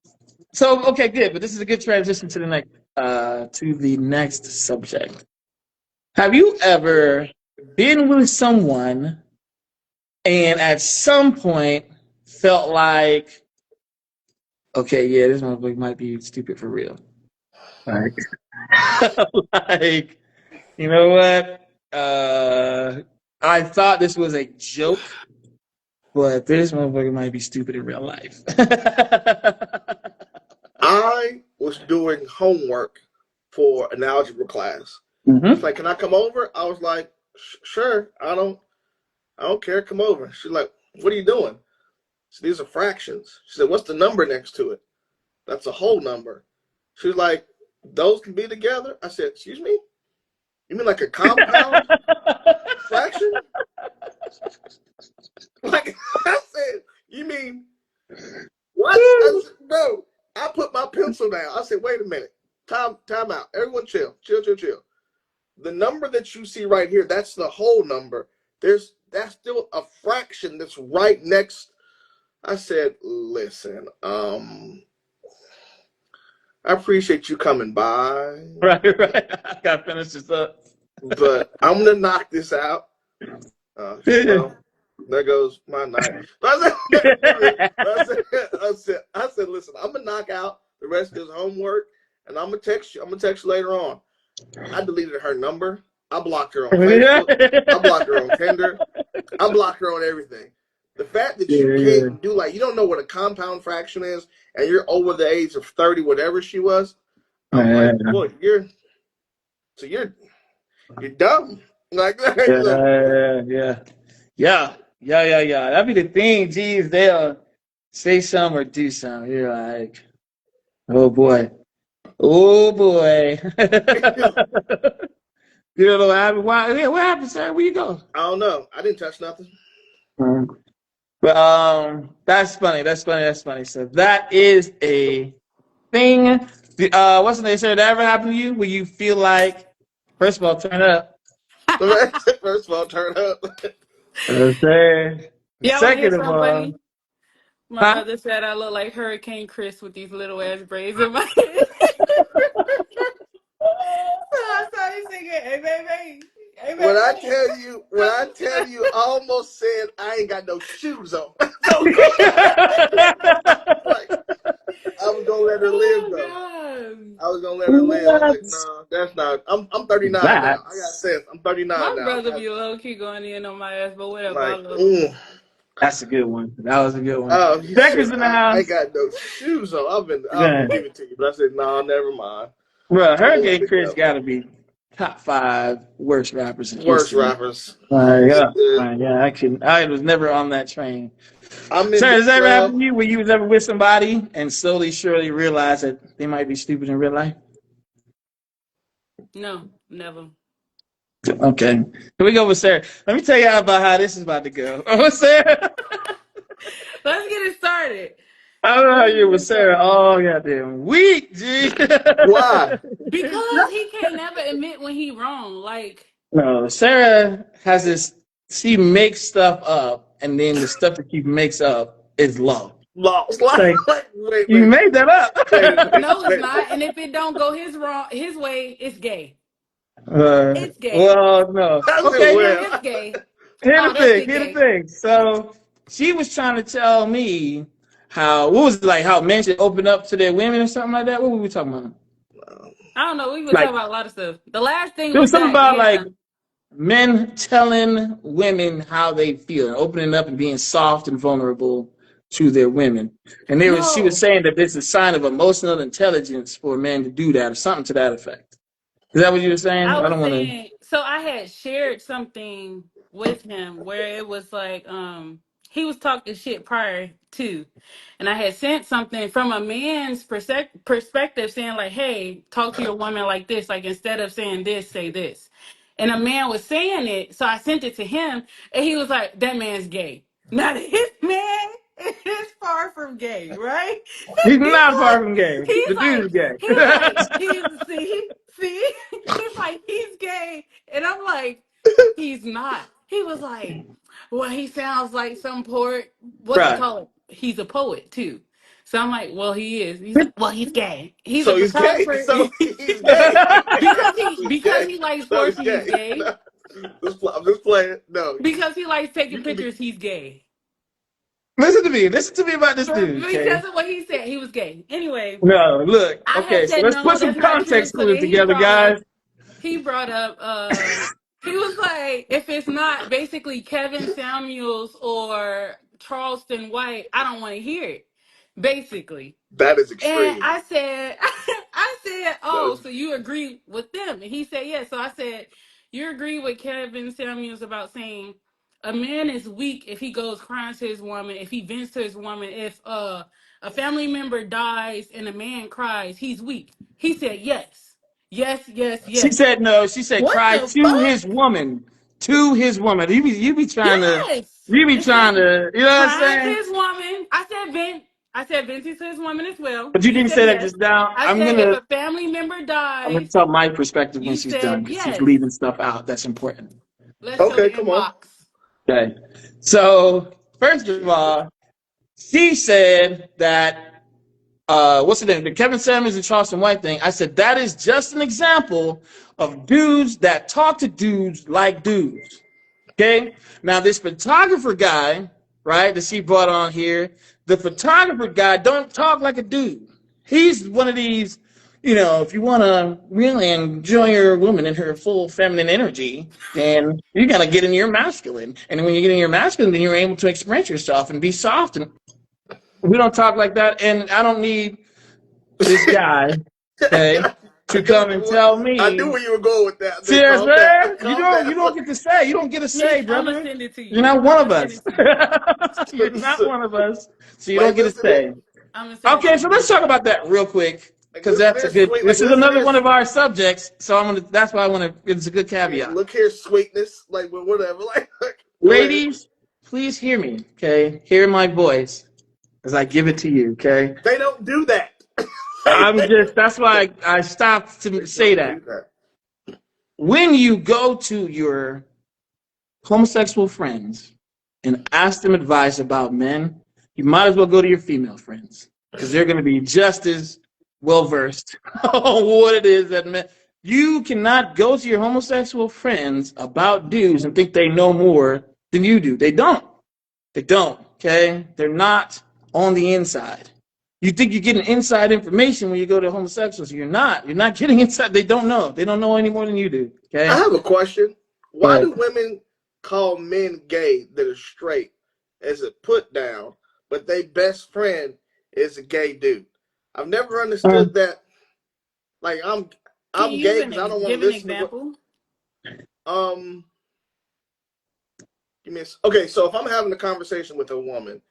so okay, good. But this is a good transition to the next subject. Have you ever been with someone and at some point felt like, okay, yeah, this motherfucker might be stupid for real? Like, like, you know what? I thought this was a joke, but this motherfucker might be stupid in real life. I was doing homework for an algebra class. She's Mm-hmm. like, "Can I come over?" I was like, "Sure. I don't care. Come over." She's like, "What are you doing?" So these are fractions. She said, "What's the number next to it?" That's a whole number. She was like, "Those can be together." I said, "Excuse me? You mean like a compound fraction?" Like I said, "You mean what?" I said, "No." I put my pencil down. I said, "Wait a minute. Time out. Everyone chill. Chill. The number that you see right here, that's the whole number. That's still a fraction that's right next." I said, "Listen, I appreciate you coming by, Right. I gotta finish this up. but I'm gonna knock this out." Well, there goes my night. I said, "Listen, I'm gonna knock out the rest of this homework, and I'm gonna text you. I'm gonna text you later on." I deleted her number. I blocked her on Facebook. I blocked her on Tinder. I blocked her on everything. The fact that you Yeah. can't you don't know what a compound fraction is, and you're over the age of 30, whatever she was. I'm like, Man. boy, you're dumb. Like, Yeah. Yeah. That'd be the thing. Geez, they'll say something or do something. You're like, oh boy. Oh boy. You don't know what happened. Why? Yeah, what happened, sir? Where you go? I don't know. I didn't touch nothing. But that's funny. That's funny. So that is a thing. What's the name? Sir, that ever happened to you? Where you feel like, first of all, turn up. First of all, turn up. Sir. Y'all want to hear Second of something all, funny? My huh? brother said I look like Hurricane Chris with these little ass braids in my head. So I started singing, "Hey baby, hey baby." When I tell you, I almost said I ain't got no shoes on. So like I was gonna let her live Oh though. god, I was gonna let her live. I was like, What's nah, that's not. I'm 39 now. I got that? sense. I'm 39 my now. brother be low key going in on my ass, but whatever. I Like, love him. That's a good one. That was a good one. oh, he said Becca's in the I ain't house. got no shoes on. I was Yeah. gonna give it to you, but I said, nah, never mind. Bro, I'm gonna let Hurricane it Chris go. got to be top five worst rappers in Worst history. rappers. Yeah, yeah. Actually, I was never on that train. I'm in Sir, the does that ever happen club. to you where you was ever with somebody and slowly, surely realize that they might be stupid in real life? No, never. Okay. Here we go with Sarah. Let me tell you about how this is about to go. Oh, Sarah. Let's get it started. I don't know how Let's you get with it Sarah started. all goddamn week, G. Why? Because he can't never admit when he wrong. Like, No, Sarah has this. She makes stuff up, and then the stuff that she makes up is love. Lost. Like Wait, you made that up. no, it's not. And if it don't go his way, it's gay. It's gay. Well, no. I said, Okay, No, well, it's gay. here Oh, the that thing. shit Here the gay. thing. So she was trying to tell me how what was it like how men should open up to their women or something like that. What were we talking about? I don't know. We were Like talking about a lot of stuff. The last thing there was was something that, about like yeah. men telling women how they feel and opening up and being soft and vulnerable to their women. And she was No, saying that this is a sign of emotional intelligence for men to do that or something to that effect. Is that what you were saying? I I was don't want to. saying, so I had shared something with him where it was like, he was talking shit prior to, and I had sent something from a man's perspective saying like, hey, talk to your woman like this, like instead of saying this, say this. And a man was saying it, so I sent it to him, and he was like, that man's gay. Now this man is far from gay, right? He's He's not far like, from gay. The he's dude like, is gay. he's like, he's see, he's like, he's gay, and I'm like, he's not. He was like, well, he sounds like some poet. What's it Bruh. called? He's a poet too. So I'm like, well, he is. He's like, well, he's gay. He's a so he's gay. photographer. So he's gay. He's Because gay. he likes So he's poetry. He's gay. gay. No, I'm just playing. No, Because he likes you taking can be. pictures. He's gay. Listen to me. Listen to me about this dude, okay? Because of what he said, he was gay. Anyway, No, look. I had Okay, so said let's put no, some that's not true. context So clues then together, guys. he brought up he was like, if it's not basically Kevin Samuels or Charleston White, I don't want to hear it. Basically. That is And extreme. I said, I said, That oh, is so you agree with them? And he said, yes. So I said, you agree with Kevin Samuels about saying a man is weak if he goes crying to his woman, if he vents to his woman, if a family member dies and a man cries, he's weak. He said, yes, yes, yes, She yes. said no. She said What cry the to fuck? his woman. To his woman. You be trying to. Yes. You be It said trying to. You know what I'm crying to saying? his woman. I said vent. I said venting to his woman as well. But you He didn't said say that yes. just now. I said if a family member I'm gonna dies, tell my perspective when you she's done said because she's yes. leaving stuff out that's important. Let's show the okay. Come on. inbox. Okay. So first of all, she said that what's the name? The Kevin Samuels and Charleston White thing. I said that is just an example of dudes that talk to dudes like dudes. Okay. Now this photographer guy, right, that she brought on here, the photographer guy don't talk like a dude. He's one of these, if you want to really enjoy your woman in her full feminine energy, then you got to get in your masculine. And when you get in your masculine, then you're able to express yourself and be soft. And we don't talk like that. And I don't need this guy, okay, I to knew come you and were. tell I knew me. where you were going with that. Then Serious, calm down. man. You Calm don't down. you don't get to say. You don't get to say, I'm gonna brother. send it to You're you. not I'm one of gonna send us. it to you. You're not one of us. So you don't Like get to say. I'm gonna send it Okay, to so you. let's talk about that real quick. Because listen that's a here, good sweet. Like this is listen another here. one of our subjects. So that's why I want to it's a good caveat. Look here, sweetness. Like whatever. Like go ahead. Ladies, please hear me, okay? Hear my voice as I give it to you, okay? They don't do that. That's why I stopped to say Don't that. do that. When you go to your homosexual friends and ask them advice about men, you might as well go to your female friends because they're going to be just as well versed on what it is that men. You cannot go to your homosexual friends about dudes and think they know more than you do. They don't. They don't. Okay, they're not on the inside. You think you're getting inside information when you go to homosexuals. You're not. You're not getting inside. They don't know. They don't know any more than you do. I Okay. have a question. Why But do women call men gay that are straight as a put down, but their best friend is a gay dude? I've never understood that. Like Can I'm you gay because I don't want to give an listen to what example? um okay. So if I'm having a conversation with a woman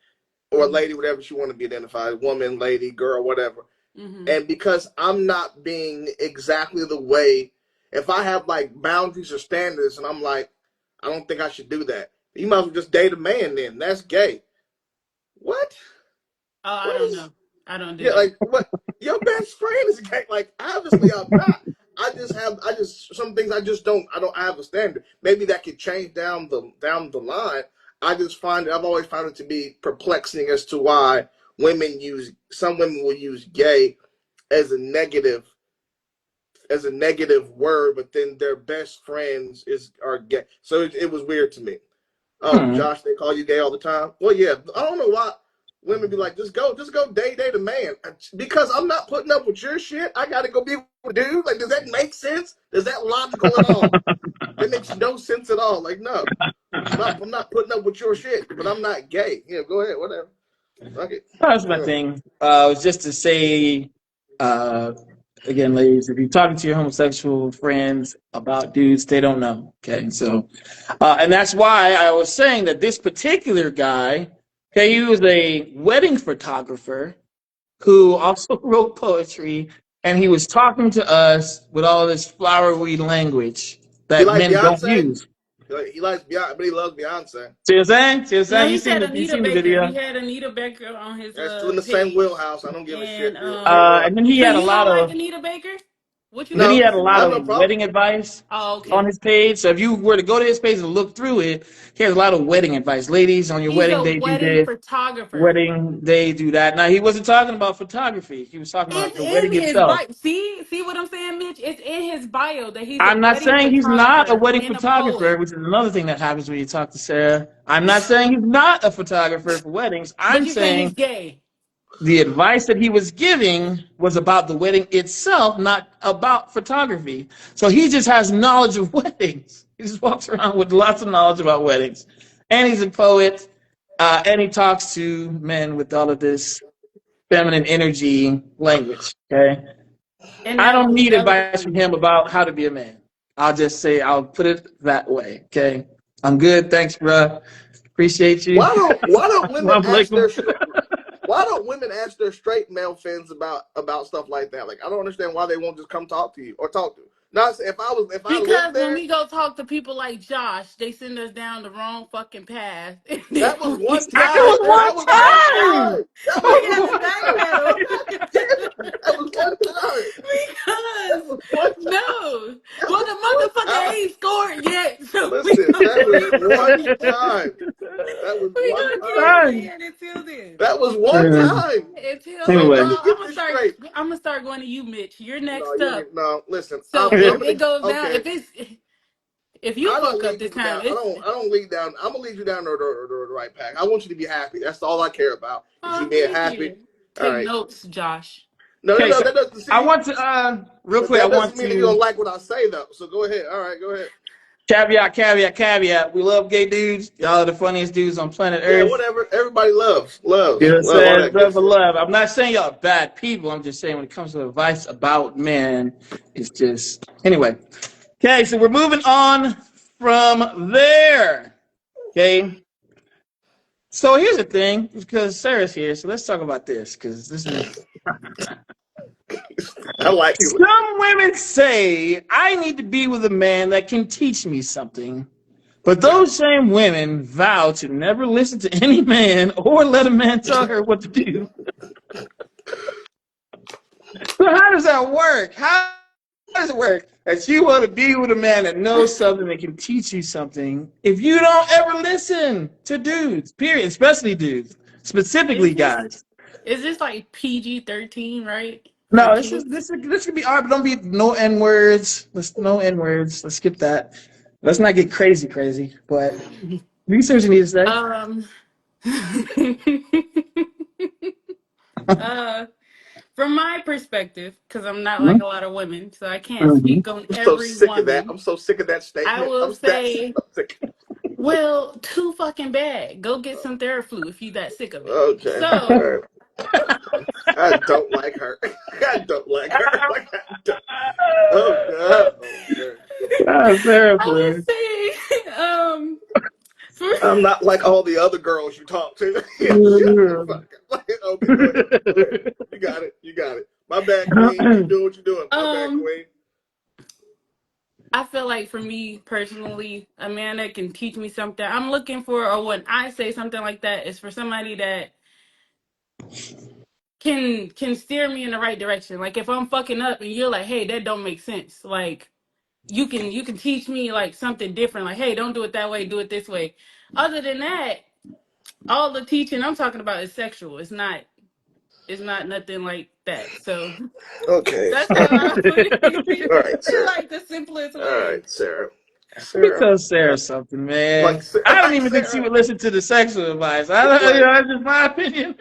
or a Mm-hmm. lady, whatever she want to be identified, woman, lady, girl, whatever, Mm-hmm. and because I'm not being exactly the way, if I have like boundaries or standards, and I'm like, I don't think I should do that. You might as well just date a man then. That's gay. What? Oh, I What don't is? know. I don't do Yeah, that. like what? Your best friend is gay. Like obviously I'm not. I just some things I don't have a standard. Maybe that could change down the line. I've always found it to be perplexing as to why some women will use gay as a negative word, but then their best friends are gay. So it was weird to me. Oh, hmm. Josh, they call you gay all the time. Well, yeah, I don't know why women be like, just go date a man. Because I'm not putting up with your shit. I got to go be with a dude. Like, does that make sense? Is that logical at all? That makes no sense at all. Like, no, I'm not putting up with your shit, but I'm not gay. Yeah, go ahead, whatever. Okay. That's my Yeah. thing. Was just to say, uh, again, ladies, if you're talking to your homosexual friends about dudes, they don't know. Okay, so, and that's why I was saying that this particular guy, okay, he was a wedding photographer who also wrote poetry, and he was talking to us with all this flowery language He that like men don't Beyonce. use. He likes Beyonce, but he loves Beyonce. See what I'm saying? See what I'm No, saying? he said You Anita seen the Baker. He video? had Anita Baker on his That's two in the same page. wheelhouse. I don't give a And shit, dude. Same wheelhouse. And then he so had a you lot don't like of Anita Baker? What you Then he think? No, had a I lot have no of problem. wedding advice Oh, on okay. his page. So if you were to go to his page and look through it, he has a lot of wedding advice. Ladies, on your He's wedding a day, do wedding this. photographer. Wedding day, do that. Now he wasn't talking about photography. He was talking It's about the in wedding his itself. bio. See what I'm saying, Mitch? It's in his bio that he's a I'm not wedding saying he's not a photographer wedding and a poet. photographer, which is another thing that happens when you talk to Sarah. I'm not saying he's not a photographer for weddings. But I'm you saying he's saying gay. the advice that he was giving was about the wedding itself, not about photography. So he just has knowledge of weddings. He just walks around with lots of knowledge about weddings. And he's a poet, and he talks to men with all of this feminine energy language. Okay. And I that don't was need advice from relevant. him about how to be a man. I'll just say, I'll put it that way. Okay. I'm good. Thanks, bro. Appreciate you. Why don't women Assalamu ask their alaikum. why don't women ask their straight male friends about stuff like that? Like I don't understand why they won't just come talk to you or talk to. Not if I lived Because when there, we go talk to people like Josh, they send us down the wrong fucking path. And then that was we one It time. gotta, That was one time. That we was gotta one time. backpedal. That was one time. Because That was one time. no. That Well, was the one motherfucker time. ain't scored yet. So we Listen, gonna that was one we time. That was one gonna keep time. Fine. saying it until then. That was one time. Until So Anyway, let me well, get this straight. I'm gonna start going to you, Mitch. You're No, next you up. ain't. No, listen. So I'm if gonna. it goes down, Okay. if you I don't fuck up lead this people time, down. it's I don't lead down. I'm gonna lead you down the right path. I want you to be happy. That's all I care about. Is you oh, being thank happy. you. All Take right. notes, Josh. No, no, okay, no. so That doesn't I see. want to, real But quick, I that want doesn't mean that you're to gonna like what I say though. So go ahead. All right, go ahead. caveat. We love gay dudes. Y'all are the funniest dudes on planet Yeah, Earth. whatever. Everybody You know what I'm all saying? that good Love for shit. love. I'm not saying y'all are bad people. I'm just saying when it comes to advice about men, it's just. Anyway. Okay, so we're moving on from there. Okay. So here's the thing, because Sarah's here, so let's talk about this, because this is. I like you. Some women say I need to be with a man that can teach me something. But those same women vow to never listen to any man or let a man tell her what to do. So how does that work? How does it work that you want to be with a man that knows something that can teach you something if you don't ever listen to dudes? Period. Especially dudes, specifically Is this guys. is this like PG-13, right? For No, this is kids? this is this could be art, but don't be no n words. Let's no n words. Let's skip that. Let's not get crazy, crazy. But research you need to say. Um uh from my perspective, because I'm not like a lot of women, so I can't Mm-hmm. speak on I'm so every sick of that. woman. I'm so sick of that I statement. will I'm that say, sick. well, too fucking bad. Go get some Theraflu if you that sick of it. Okay. All So right. I don't like her. I don't like her. Like I don't. Oh god. Oh man. Ah, I seriously. would say, for I'm not like all the other girls you talk to. Yeah, shut the fuck up. Okay, go ahead. Go ahead. You got it. You got it. My bad, Queen. Keep doing what you're doing. My bad, um Queen. I feel like for me personally, a man that can teach me something, I'm looking for, or when I say something like that, is for somebody that can steer me in the right direction. Like if I'm fucking up and you're like, hey, that don't make sense. Like you can teach me like something different. Like, hey, don't do it that way, do it this way. Other than that, all the teaching I'm talking about is sexual. It's not nothing like that. So Okay. that's how I put All it right, in Sarah. like the simplest All way. right, Sarah. Let me Sarah. tell Uh, Sarah something, like, man. I don't like even think she Sarah. would listen to the sexual advice. I don't, Like, that's just my opinion.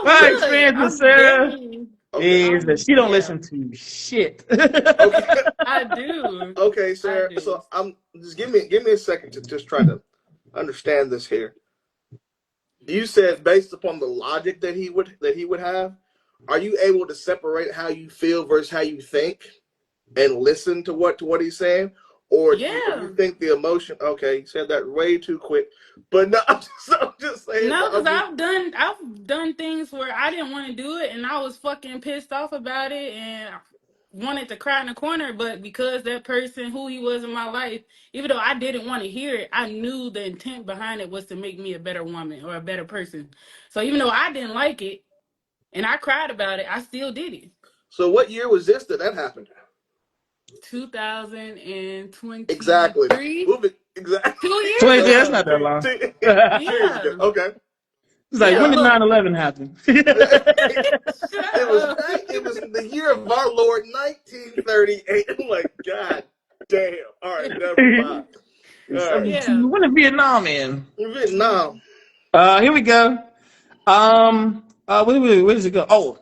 My I would. experience with I'm Sarah very. okay. is that she don't Yeah. listen to shit. Okay. I do. Okay, I Sarah. do. So I'm just give me a second to just try to understand this here. You said based upon the logic that he would have, are you able to separate how you feel versus how you think and listen to what he's saying, or you Yeah. think the emotion? Okay, you said that way too quick, but no, I'm just saying. No, No, I because mean, I've done things where I didn't want to do it and I was fucking pissed off about it and I wanted to cry in the corner, but because that person who he was in my life, even though I didn't want to hear it, I knew the intent behind it was to make me a better woman or a better person. So even though I didn't like it and I cried about it, I still did it. so what year was this that happened? Exactly. 2023, Moving exactly. 2 years 23, that's not ago. that two, long. two, It's 2 years ago. Yeah. Okay. like, when Yeah, did Gotcha. but 9/11 happen? It shut was up. it was the year of our Lord 1938. I'm like, God damn. All right, never mind. All right. 72. Yeah. When did Vietnam end? Vietnam. Here we go. Where does it go? Oh.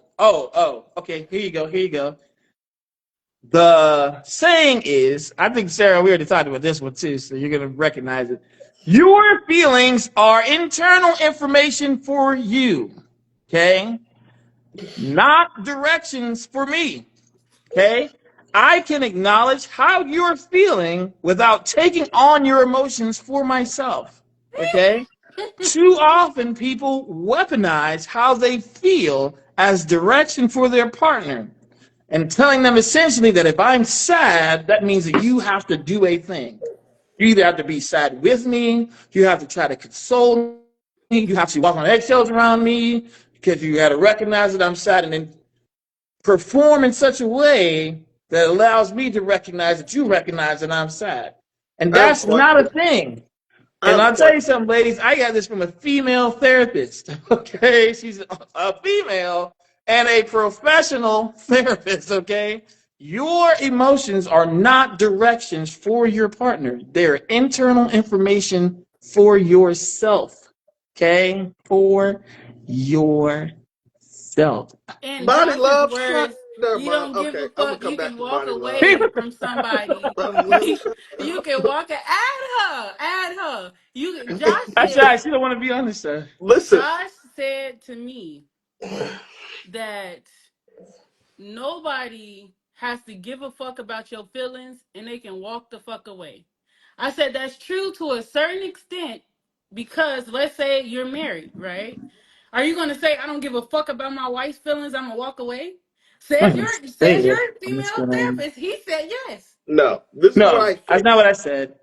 Okay, here you go. Here you go. The saying is, I think Sarah, we already talked about this one too, so you're gonna recognize it. Your feelings are internal information for you. Okay, not directions for me. Okay, I can acknowledge how you're feeling without taking on your emotions for myself. Okay, too often people weaponize how they feel as direction for their partner and telling them essentially that if I'm sad, that means that you have to do a thing. You either have to be sad with me, you have to try to console me, you have to walk on eggshells around me because you got to recognize that I'm sad and then perform in such a way that allows me to recognize that you recognize that I'm sad. And I have a that's not a question. thing. I And have a I'll tell you question. something, ladies. I got this from a female therapist. Okay, she's a female and a professional therapist. Okay, your emotions are not directions for your partner; they're internal information for yourself. Okay, for yourself. In Bonnie Josh's Love, shut. words, Never you mind. don't give Okay, a I'm gonna fuck. come You back can to walk Bonnie Love. away from somebody. Bonnie Love, shut You up. can walk. Add her. Josh That's right. said. She don't want to be on this show. Listen. Josh said to me that nobody has to give a fuck about your feelings and they can walk the fuck away. I said that's true to a certain extent because let's say you're married, right? Are you gonna say I don't give a fuck about my wife's feelings? I'm gonna walk away. I Says didn't your say says your it. I'm just female gonna. therapist. He said yes. No, this is what No, I that's think. not what I said.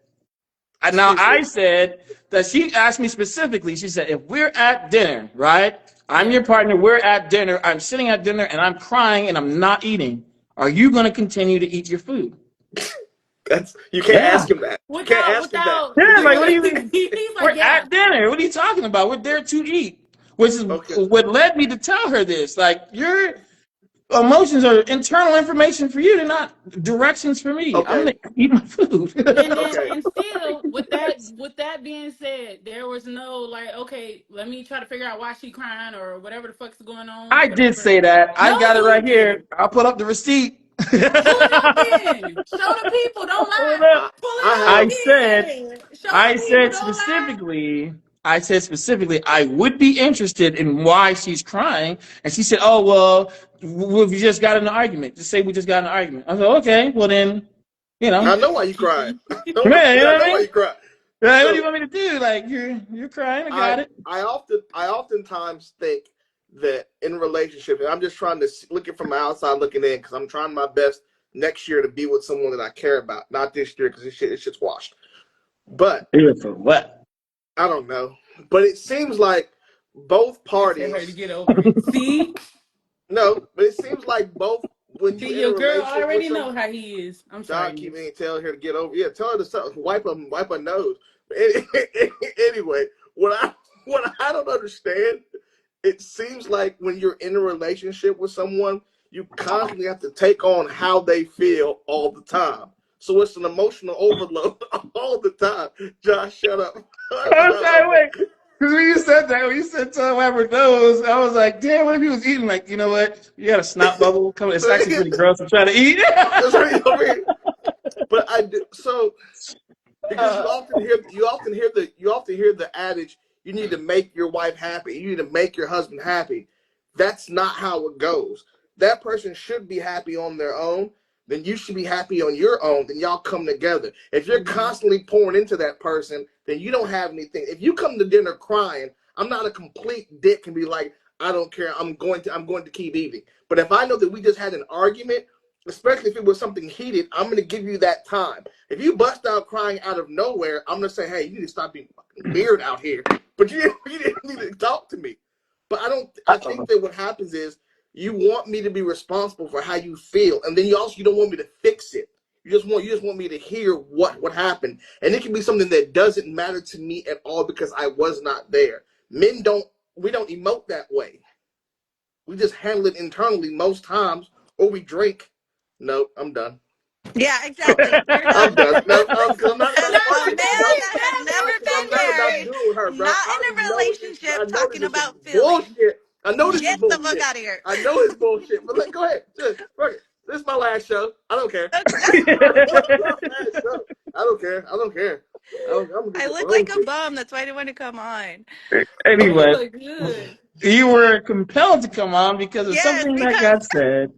Now Excuse me. I said that she asked me specifically. She said, if we're at dinner, right? I'm your partner. We're at dinner. I'm sitting at dinner and I'm crying and I'm not eating. Are you going to continue to eat your food? You can't Yeah. ask him that. You can't ask him that. Without, Yeah. Like, what do you mean? he's We're like, yeah. at dinner. What are you talking about? We're there to eat, which is Okay. what led me to tell her this. Like, your emotions are internal information for you. They're not directions for me. I'm Okay. going to eat my food. And then, Okay. and still, with that being said, there was no like, okay, let me try to figure out why she crying or whatever the fuck's going on I or did whatever. say that. I No, got it you right here. didn't. I'll put up the receipt. Pull it up then. Show the people. Don't lie. Hold up. Pull I it up I have. said, then. Show I the people. said Don't lie. specifically, I said specifically, I would be interested in why she's crying. And she said, oh, well, we just got in an argument. Just say we just got in an argument. I said, okay, well then, you I know, know why you cried. yeah, you know I what know I why mean? you cried. Right, what do you So want me to do? Like, you're crying, I I got it. I oftentimes think that in relationships, and I'm just trying to look it from the outside looking in because I'm trying my best next year to be with someone that I care about. Not this year because this shit's washed. But Yeah, for what? I don't know. But it seems like both I tell her to parties. get over it. See? No, but it seems like both when you See, in a your girl relationship with already some. know how he is. I'm John sorry, keep niece. me telling her to get over. Yeah, tell her to wipe her nose. But anyway, what I what I don't understand, it seems like when you're in a relationship with someone, you constantly have to take on how they feel all the time. So it's an emotional overload all the time. Josh, shut up. I'm sorry, wait. Because when you said that, when you said tell him her nose, I was like, damn, what if he was eating? Like, you know what? You got a snot bubble coming. It's actually pretty gross to try to eat. That's right over here. But I do so because you often hear the adage, you need to make your wife happy, you need to make your husband happy. That's not how it goes. That person should be happy on their own, then you should be happy on your own, then y'all come together. If you're Mm-hmm. constantly pouring into that person, then you don't have anything. If you come to dinner crying, I'm not a complete dick and be like, I don't care, I'm going to keep eating. But if I know that we just had an argument, especially if it was something heated, I'm going to give you that time. If you bust out crying out of nowhere, I'm going to say, hey, you need to stop being fucking weird out here. But you didn't need to talk to me. But I think that what happens is you want me to be responsible for how you feel. And then you don't want me to fix it. You just want me to hear what happened. And it can be something that doesn't matter to me at all because I was not there. Men don't we don't emote that way. We just handle it internally most times, or we drink. No, I'm done. Yeah, exactly. You're I'm done. done. No, because I'm not As done a fucking. man No, that has never because I'm been not married, doing with her, bro. not I in already a know this. I relationship, know talking this is about feelings. bullshit. I know this is Get the fuck bullshit. out of here. I know it's bullshit. But go ahead. Just, fuck it. This is my last show. I don't care. My last show. I don't care. I don't care. I'm gonna do I some look own like a shit. bum. That's why I didn't want to come on. Oh, you Anyway, look good. you were compelled to come on because of Yes, something that because got said.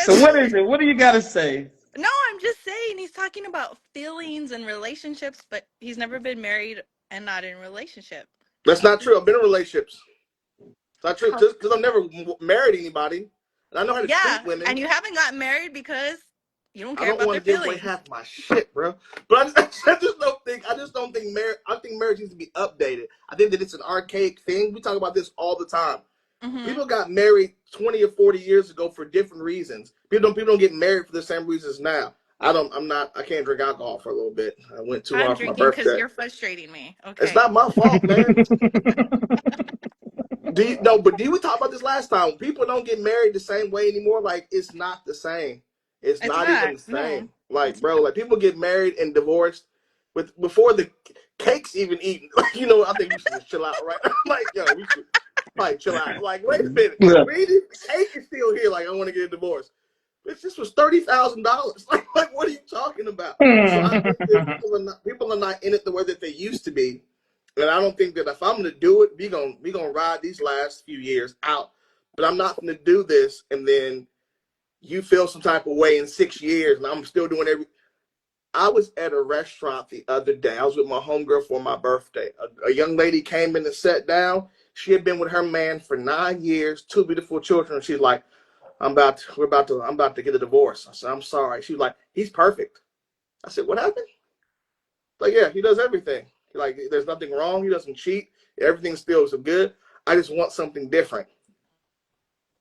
So this. what is it? What do you got to say? No, I'm just saying he's talking about feelings and relationships, but he's never been married and not in a relationship. That's not true. I've been in relationships. It's not true. How? Just because I've never married anybody, and I know how to treat Yeah, women. and you haven't gotten married because you don't I care don't about want their to give away feelings. half my shit, bro. But I just don't think. I just don't think marriage. I think marriage needs to be updated. I think that it's an archaic thing. We talk about this all the time. Mm-hmm. People got married 20 or 40 years ago for different reasons. People don't get married for the same reasons now. I don't. I'm not. I can't drink alcohol for a little bit. I went too I'm hard for my drinking because birthday. you're frustrating me. It's Okay. not my fault, man. Do you no? But did we talk about this last time? People don't get married the same way anymore. Like it's not the same. It's It's not even not. the No, same. Like it's bro, not. like people get married and divorced with before the cake's even eaten. Like I think we should just chill out, right? Like yo, we should probably chill out. Like wait a minute, Yeah. the cake is still here. Like I want to get a divorce. This was $30,000. Like what are you talking about? So I think that people are not in it the way that they used to be. And I don't think that if I'm gonna do it, we gonna ride these last few years out. But I'm not gonna do this and then you feel some type of way in 6 years and I'm still doing every. I was at a restaurant the other day. I was with my homegirl for my birthday. A young lady came in and sat down. She had been with her man for 9 years, two beautiful children. She's like, I'm about to get a divorce. I said, I'm sorry. She was like, he's perfect. I said, what happened? Like, yeah, he does everything. Like, there's nothing wrong. He doesn't cheat. Everything still is good. I just want something different.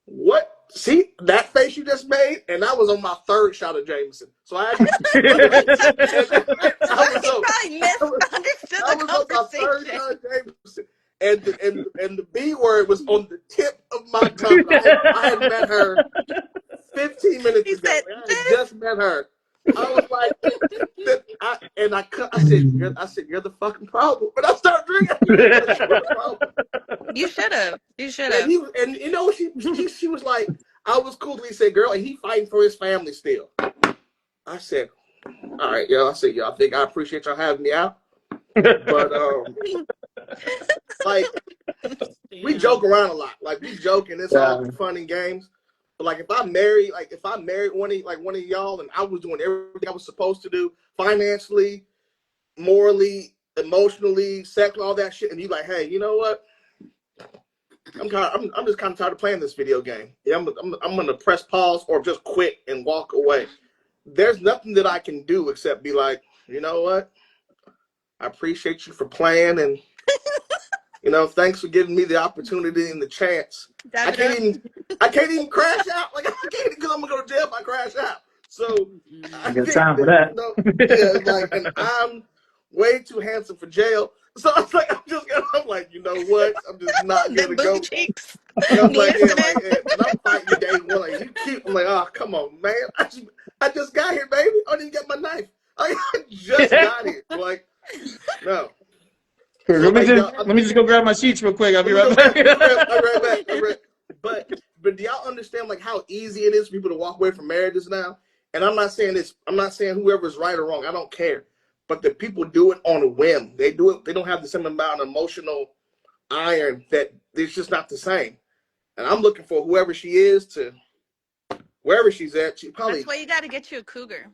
What? See that face you just made, and I was on my third shot of Jameson. So I had to, and So I was he on, probably I was, misunderstood I the was on my third conversation. shot of Jameson, and the B word was on the tip of my tongue. I had met her 15 minutes He ago. said, I had "This." just met her. I was like, I said, you're the fucking problem. But I started drinking. I was like, what is the problem? You should have. You should And have. and you know, she was like, I was cool. He said, girl, and he fighting for his family still. I said, all right, yo. I said, yo, I think I appreciate y'all having me out, but like we joke Damn. around a lot. Like we joke and it's all Yeah. fun and games. But like if I married one of y'all and I was doing everything I was supposed to do financially, morally, emotionally, sexually, all that shit, and you like, hey, you know what? I'm just kind of tired of playing this video game. Yeah, I'm gonna press pause or just quit and walk away. There's nothing that I can do except be like, you know what? I appreciate you for playing, and thanks for giving me the opportunity and the chance. I Dab it can't up. even I can't even crash out. Like I can't because I'm gonna go to jail if I crash out. So I I got think time for that that. yeah, like, and I'm way too handsome for jail. So I was like, I'm like, you know what? I'm just not Them gonna booty go. cheeks I'm like, yeah, glistening. like, yeah. And I'm fighting day one. Like, you cute. I'm like, oh, come on, man. I just got here, baby. I didn't get my knife. I just got here. Like, no. So, Let me hey, just y'all, let me just go grab my sheets real quick. I'll be let me right go back. grab. I'll be right back. But do y'all understand like how easy it is for people to walk away from marriages now? And I'm not saying this. I'm not saying whoever's right or wrong. I don't care. But the people do it on a whim. They do it. They don't have the same amount of emotional iron that it's just not the same. And I'm looking for whoever she is to wherever she's at. She That's probably why you got to get you a cougar.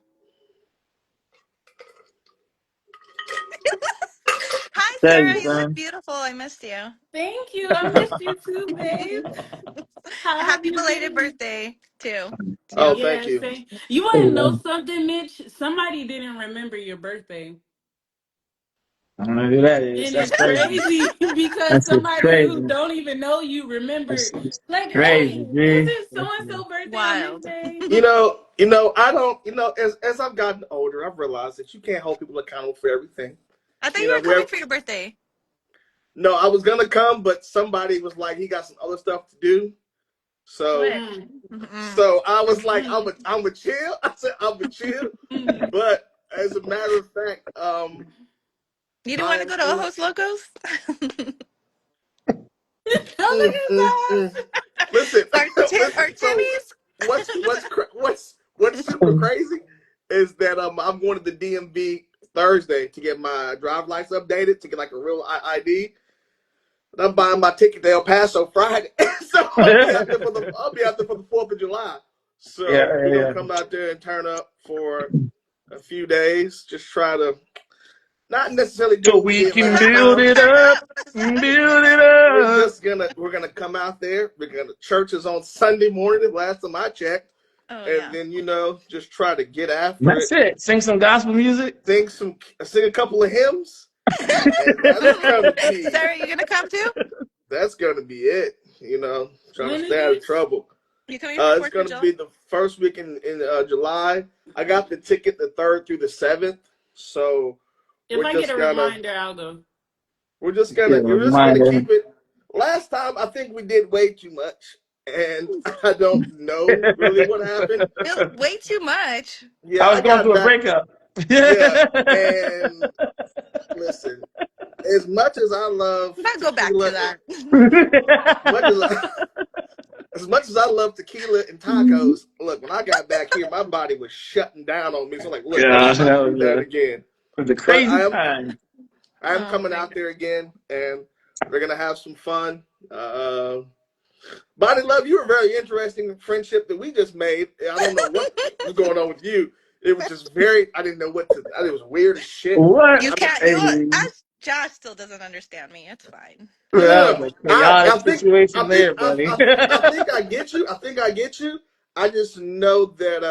Hi, Tell Sarah. you, You look son. beautiful. I missed you. Thank you. I missed you too, babe. How have Happy you belated been? birthday, too. To oh you. thank Yeah, you. same. You want to know something, Mitch? Somebody didn't remember your birthday. I don't know who that is. And That's it's crazy. crazy because That's just somebody who crazy. don't even know you remembered, That's like, crazy, hey, is G. it so and so birthday on this Wild. day? I don't as I've gotten older, I've realized that you can't hold people accountable for everything. I thought You you know, were coming whoever for your birthday. no, I was gonna come, but somebody was like he got some other stuff to do. So Slick. Mm, Mm-mm. I was like, mm, I'm a chill. I said I'm a chill. mm. But as a matter of fact, You didn't I want to am go to going Ojos Locos? Oh, look mm, at mm, that. mm. Listen, Or listen. So Timmy's? what's super crazy is that I'm going to the DMV Thursday to get my drive license updated to get like a real ID. And I'm buying my ticket to El Paso Friday, so I'll be out there for the 4th of July. Yeah, So we're gonna yeah. come out there and turn up for a few days. Just try to not necessarily do So what we we did can last build time. it Turn up. up. Build it up. We're gonna come out there. Church is on Sunday morning. The last time I checked, Oh, and yeah. then just try to get after That's it. it. Sing some gospel music. Sing a couple of hymns, and that's gonna be Sarah, you going to come too? it. Trying to When is stay out of it? trouble. You coming for It's 4th of gonna July? be the first week in July. I got the ticket the 3rd through the 7th, so If we're I get just a gonna reminder, I'll go. Yeah, we're just gonna reminder. keep it. Last time I think we did way too much, and I don't know really what happened. Way too much. Yeah, I was I going got through a back. breakup. Yeah, and listen, as much as I love Not go back to tequila, that. much as I, as much as I love tequila and tacos, look, when I got back here, my body was shutting down on me. So like, look, let's Gosh, not that do that was again. a But crazy time. I am Oh, coming my out God. there again, and we're gonna have some fun. Bonnie Love, you were very interesting friendship that we just made. I don't know what was going on with you. It was just very. I didn't know what to. It was weird as shit. What? You I mean, can't, Hey, Josh still doesn't understand me. It's fine. no, no, that no. was a I chaotic think situation there, buddy. I think I get you. I think I get you. I just know that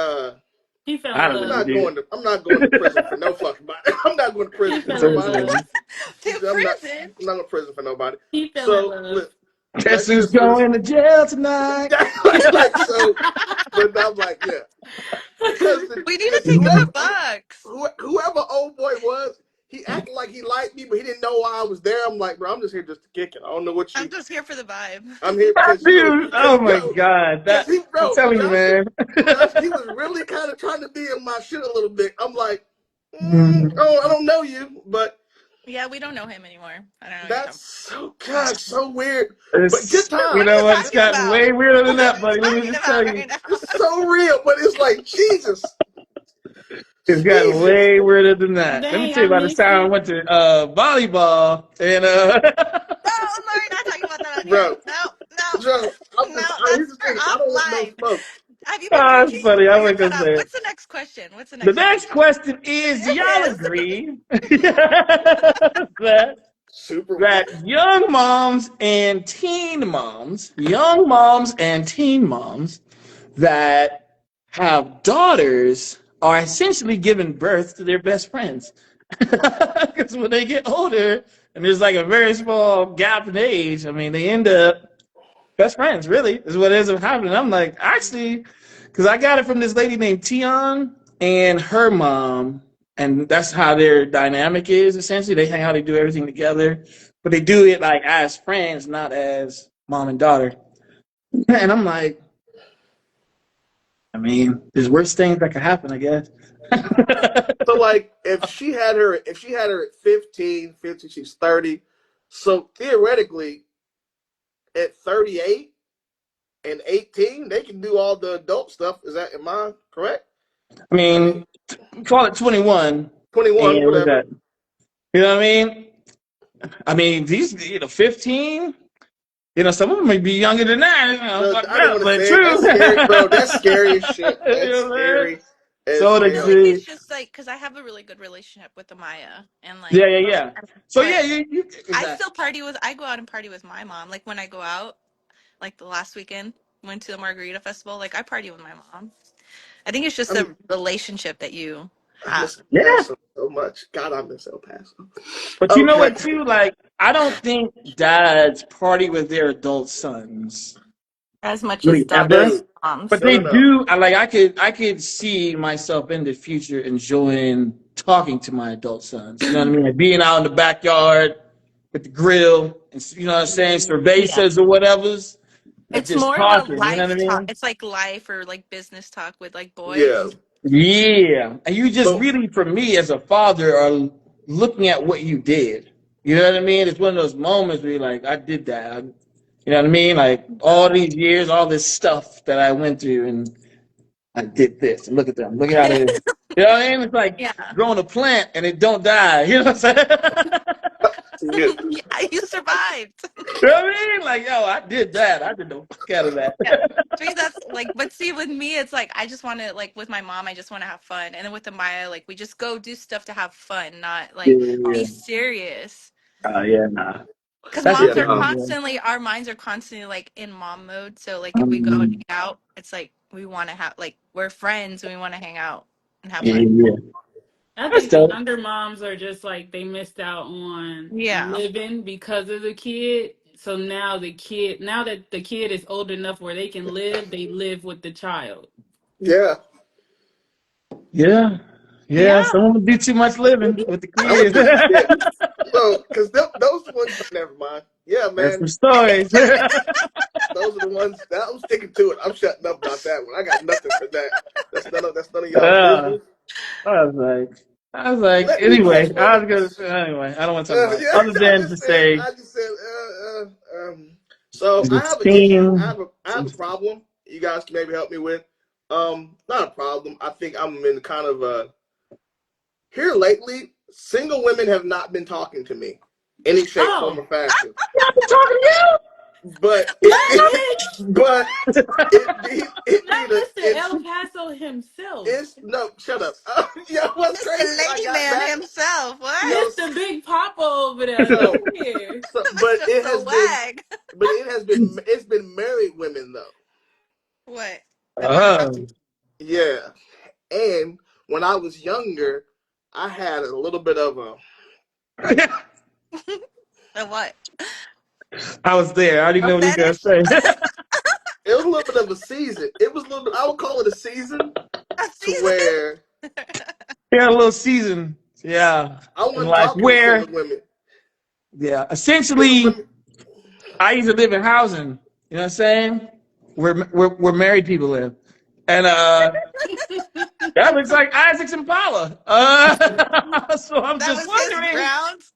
He fell I in don't know, love. dude. I'm not going to prison for no fucking body. I'm not going to He prison for fell in nobody. love. Seriously. To I'm not prison? I'm not going to prison for nobody. He fell in So love. Guess That's who's just what going to jail tonight? it's like. So, but I'm like, yeah, because We need to because take him to whoever Bucks. whoever old boy was, he acted like he liked me, but he didn't know why I was there. I'm like, bro, I'm just here just to kick it. I don't know what I'm you. just here for the vibe. I'm here because Dude, because oh my God. because That he I'm bro telling you, man. Johnson, he was really kind of trying to be in my shit a little bit. I'm like, Mhm. oh, I don't know you, but Yeah, we don't know him anymore. I don't know what you're that's talking so God, so weird. But good It's, time. you What are know you what? It's talking gotten about? way weirder than What are that, you buddy. Let me talking just tell about you. right now? It's so real, but it's like Jesus, It's gotten Jesus, way weirder than that. Let me Dang, tell you I about the missed time I it. went to volleyball and No, we're not talking about that on here. bro. No, no, Joe, no. here's That's the for thing. I don't want no offline. smoke. Have you been oh, it's drinking? funny. Oh, I you're wasn't cut gonna off. say it. What's the next question? What's the The next question? next question is: do y'all It is. agree that Super that weird. young moms and teen moms that have daughters are essentially giving birth to their best friends? Because when they get older and there's like a very small gap in age, I mean, they end up best friends, really, is what ends up happening. I'm like, actually, because I got it from this lady named Tion and her mom, and that's how their dynamic is. Essentially, they hang out, they do everything together, but they do it like as friends, not as mom and daughter. And I'm like, I mean, there's worse things that could happen, I guess. So like if she had her at 15, she's 30. So theoretically at 38 and 18, they can do all the adult stuff. Am I correct? I I mean, mean, call it 21, 21, and what's whatever. that? You know what I mean? I mean, these, 15. Some of them may be younger than that. No, Fucked I don't up, want to but say it. true. That's scary, bro. That's scary as shit. You That's know what I'm saying? scary as So I they feel hell. like it's do. just like because I have a really good relationship with Amaya, and like, Yeah, yeah, yeah. So yeah, but you I exactly. still party with. I go out and party with my mom. Like when I go out, like the last weekend, went to the Margarita Festival. Like I party with my mom. I think it's just I'm, the relationship that you I have miss El Yeah, Paso so much. God, I miss El Paso. but you know Okay. what too? Like, I don't think dads party with their adult sons as much as really daughters, ever. Dude. But moms. No, they no, no. do. I could see myself in the future enjoying talking to my adult sons. You know what I mean? Like being out in the backyard with the grill and you know what I'm saying, Yeah, cervezas or whatever's, and it's just more of a talking. You know what I life talk. mean? It's like life or like business talk with like Yeah. boys. Yeah. And you just But really, for me as a father, are looking at what you did. You know what I mean? It's one of those moments where you're like, I did that. You know what I mean? Like all these years, all this stuff that I went through, and I did this. And look at them. Look at how they. You know what I mean? It's like Yeah, growing a plant and it don't die. You know what I'm saying? yeah. yeah, you survived. You know what I mean? Like, yo, I did that. I did the fuck out of that. Yeah. To me, that's like, but see, with me, it's like I just want to, like, with my mom, I just want to have fun, and then with Amaya, like, we just go do stuff to have fun, not Yeah, like be yeah. serious. Yeah, nah. Because That's the moms Yeah, are no. thing, man. constantly, our minds are constantly like in mom mode. So, like, if we go and Um, hang out, it's like we want to have, like, we're friends and we want to hang out and have yeah, fun. yeah. I That's think the dope. younger moms are just like they missed out on Yeah. living because of the kid. So now that the kid is old enough where they can live, they live with the child. Yeah. Yeah. Yeah, Yeah. someone do too much living with the I'm gonna kids. do yeah. No, because those ones. Never mind. Yeah, That's man. some stories. Those are the ones that I'm sticking to it. I'm shutting up about that one. I got nothing for that. That's none of y'all's uh, business. I was like, Let me anyway, catch one of anyway, I don't want to talk about it. yeah, Other than to say, I just said so I the have an issue. team, I have a problem you guys can maybe help me with. Not a problem. I think I'm in kind of a here lately, single women have not been talking to me any shape, form, Oh, or fashion. I've been talking to But not him, but it not need a Mr. El Paso himself. it's no shut up. Yo, what's crazy? Mr. I Lady got Man back. himself. What? Yo, Mr. Big Papa over there. Come so here. but Mr. it has been Swag. it's been married women though. What? you. That want to talk to Yeah. And when I was younger, I had a little bit of a you? What? I was there. I didn't A know what you were fetish? gonna say. It was a little bit of a season. It was a little bit. I would call it a season A to season? where Yeah, a little season. Yeah, I in wasn't life talking to where, single women. yeah, Single essentially, women. I used to live in housing. You know what I'm saying? Where married people live, and that looks like Isaac's Impala. So I'm That just was his wondering. grounds,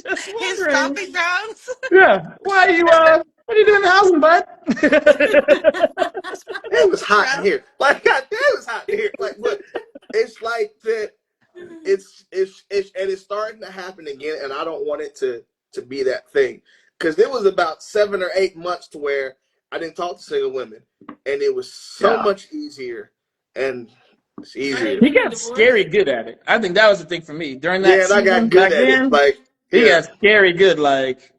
Just his wondering. stomping grounds. Yeah, why are you what are you doing in housing, bud? It was hot in Ground. here. Like, God damn, it was hot in here. Like, but it's like that. It's and it's starting to happen again, and I don't want it to be that thing because there was about 7 or 8 months to where I didn't talk to single women, and it was so Yeah. much easier, and it's Are they easier. He really got scary divorced? good at it. I think that was the thing for me. During that Yeah, and I season got good back at it. then, Like, he yeah, got scary good. Like,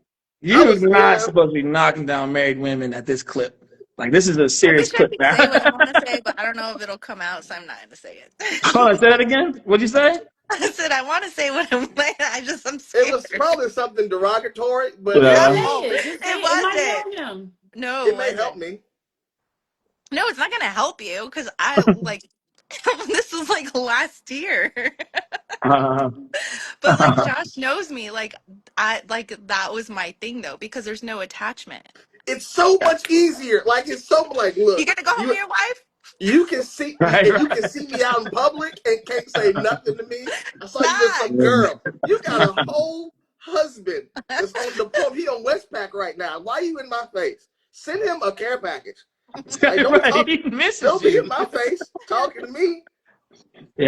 I you're was, not yeah, supposed to be knocking down married women at this clip. Like, this is a I serious wish I clip could now. say what I want to say, but I don't know if it'll come out, so I'm not going to say Hold it. on, say that again. What'd you say? I said I want to say what I'm like. I'm it scared. was probably something derogatory, but Just I'm Yeah. say all it. man. Just say It it. It might wasn't. help him. No, It it may help wasn't. me. No, it's not going to help you because I like this was like last year. Uh, But like Josh knows me, like I like that was my thing though because there's no attachment. It's so much easier. Like, it's so like, You look, gonna go home with you your wife? You can see right, and you can right. see me out in public and can't say nothing to me. I saw you with some Facts. girl. You got a whole husband that's on deployment. He on Westpac right now. Why are you in my face? Send him a care package. Like, don't be Right. talking. He misses Don't be in you. my face talking to me.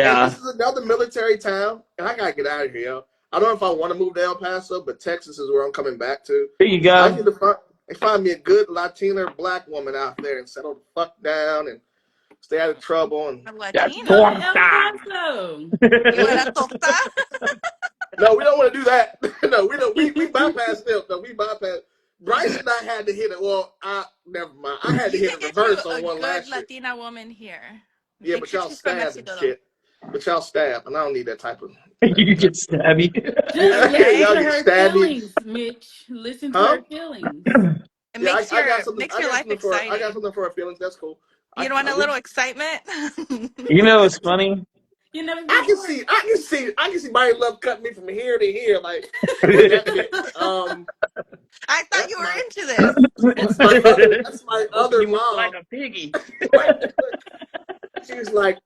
And Yeah. this is another military town, and I gotta get out of here, yo. I don't know if I want to move to El Paso, but Texas is where I'm coming back to. Here you I need go. to find me a good Latina or black woman out there and settle the fuck down and stay out of trouble. And A That's Go Latina. to El torta. Paso. You want a torta? no, we don't want to do that. No, we don't. We bypass them. No, we bypass. Bryce and I had to hit it. Well, I never mind. I had to You hit can a get you reverse on a one good last year. Latina woman here. Yeah, Make but sure y'all she's from stab and Mexico though. shit. But y'all stab, and I don't need that type of. You get stabby. Just Yeah, listen Okay. y'all to get her stabby. feelings, Mitch. Listen to Huh? her feelings. It Yeah, makes I got your something. makes your life I got exciting. something for our feelings. That's cool. You don't want a We little excitement? You know what's funny? You never be I can bored. see, Body Love cutting me from here to here, like that bitch. I thought That's you my, were into this. that's my Making other you move like mom. a piggy. Like, she was like,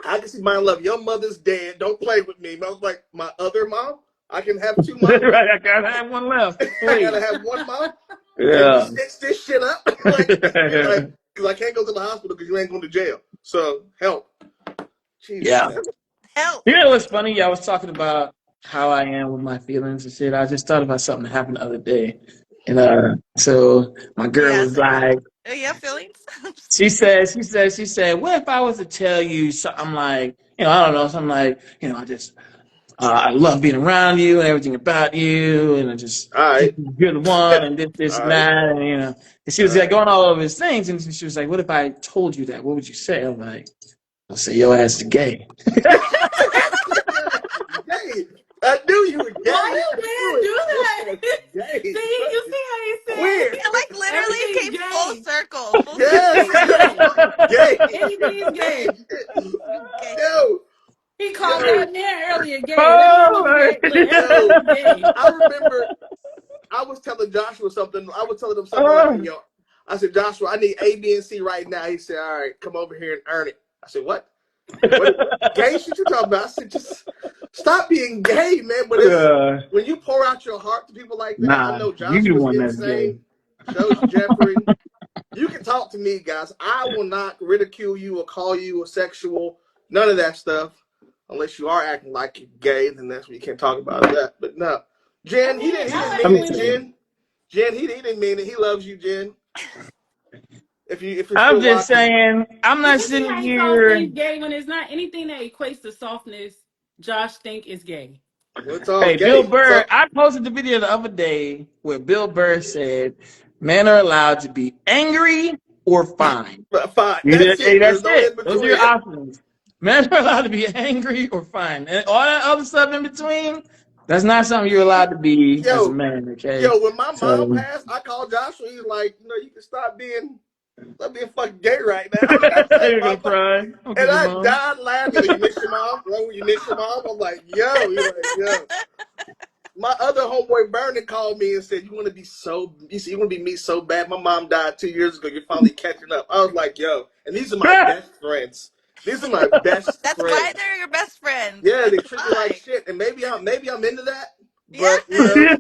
I can see Body Love. Your mother's dead. Don't play with me. And I was like, my other mom. I can have two moms. Right, I gotta have one left, I gotta please. have one mom. Can we Yeah. stitch this shit up? like, because I can't go to the hospital because you ain't going to jail. So help, Jesus, Yeah. man. Help. You know what's funny? I was talking about how I am with my feelings and shit. I just thought about something that happened the other day. And so my girl Yeah, was so you like, you have feelings? I'm just she said, what if I was to tell you something like, I don't know, something like, I love being around you and everything about you, and I just All think right, you're the one, and this all and right, that, and and she all was like right. going all over his things, and she was like, "What if I told you that? What would you say?" I'm like, "I'll say your ass is gay." Gay. I knew you were Why gay. you I knew dad it. do Your that? ass is See, gay. you see how he said Queer. It like literally everything's came full gay. circle. Full circle. Yes, Everything's you're gay. fucking gay. Anything's Gay gay. shit. You gay. Yo, He called yo, that man earlier gay. That man Oh was my! gay. Look, yo. everything's gay. I remember I was telling Joshua something. I was telling him something like, Oh. I said, Joshua, I need A, B, and C right now. He said, all right, come over here and earn it. I said, what? What gay shit you talking about? I said, just stop being gay, man. But it's when you pour out your heart to people like that. I Nah, know you the Joshua's one that's gay. insane. Shows Jeffrey. You can talk to me, guys. I will not ridicule you or call you a sexual. None of that stuff. Unless you are acting like you're gay, then that's when you can't talk about that. But no. Jen, he I didn't like mean it, women. Jen. Jen, he didn't mean it. He loves you, Jen. If you're I'm still just watching. saying, I'm But not you see sitting how he calls here. things gay when it's not anything that equates to softness. Josh think is gay. Well, it's all Hey, Bill gay. Burr, So I posted the video the other day where Bill Burr said men are allowed to be angry or fine. fine. That's Hey, it. There's that's no in it. Those are your between. options. Men are allowed to be angry or fine. And all that other stuff in between, That's not something you're allowed to be as a Yo, man, okay? yo, when my mom So passed, I called Joshua. He's like, you can stop being fucking gay right now. That's like you're my gonna mom. cry. Okay, And good I mom. died laughing. Like, you miss your mom? Right? You miss your mom? I'm like, yo. He's like, yo. My other homeboy Vernon called me and said, you want to be me so bad. My mom died 2 years ago. You're finally catching up. I was like, yo. And these are my best friends. These are my best That's why friends. they're your best friends. Yeah, That's they treat me like why. shit. And maybe I'm into that. But, Yes.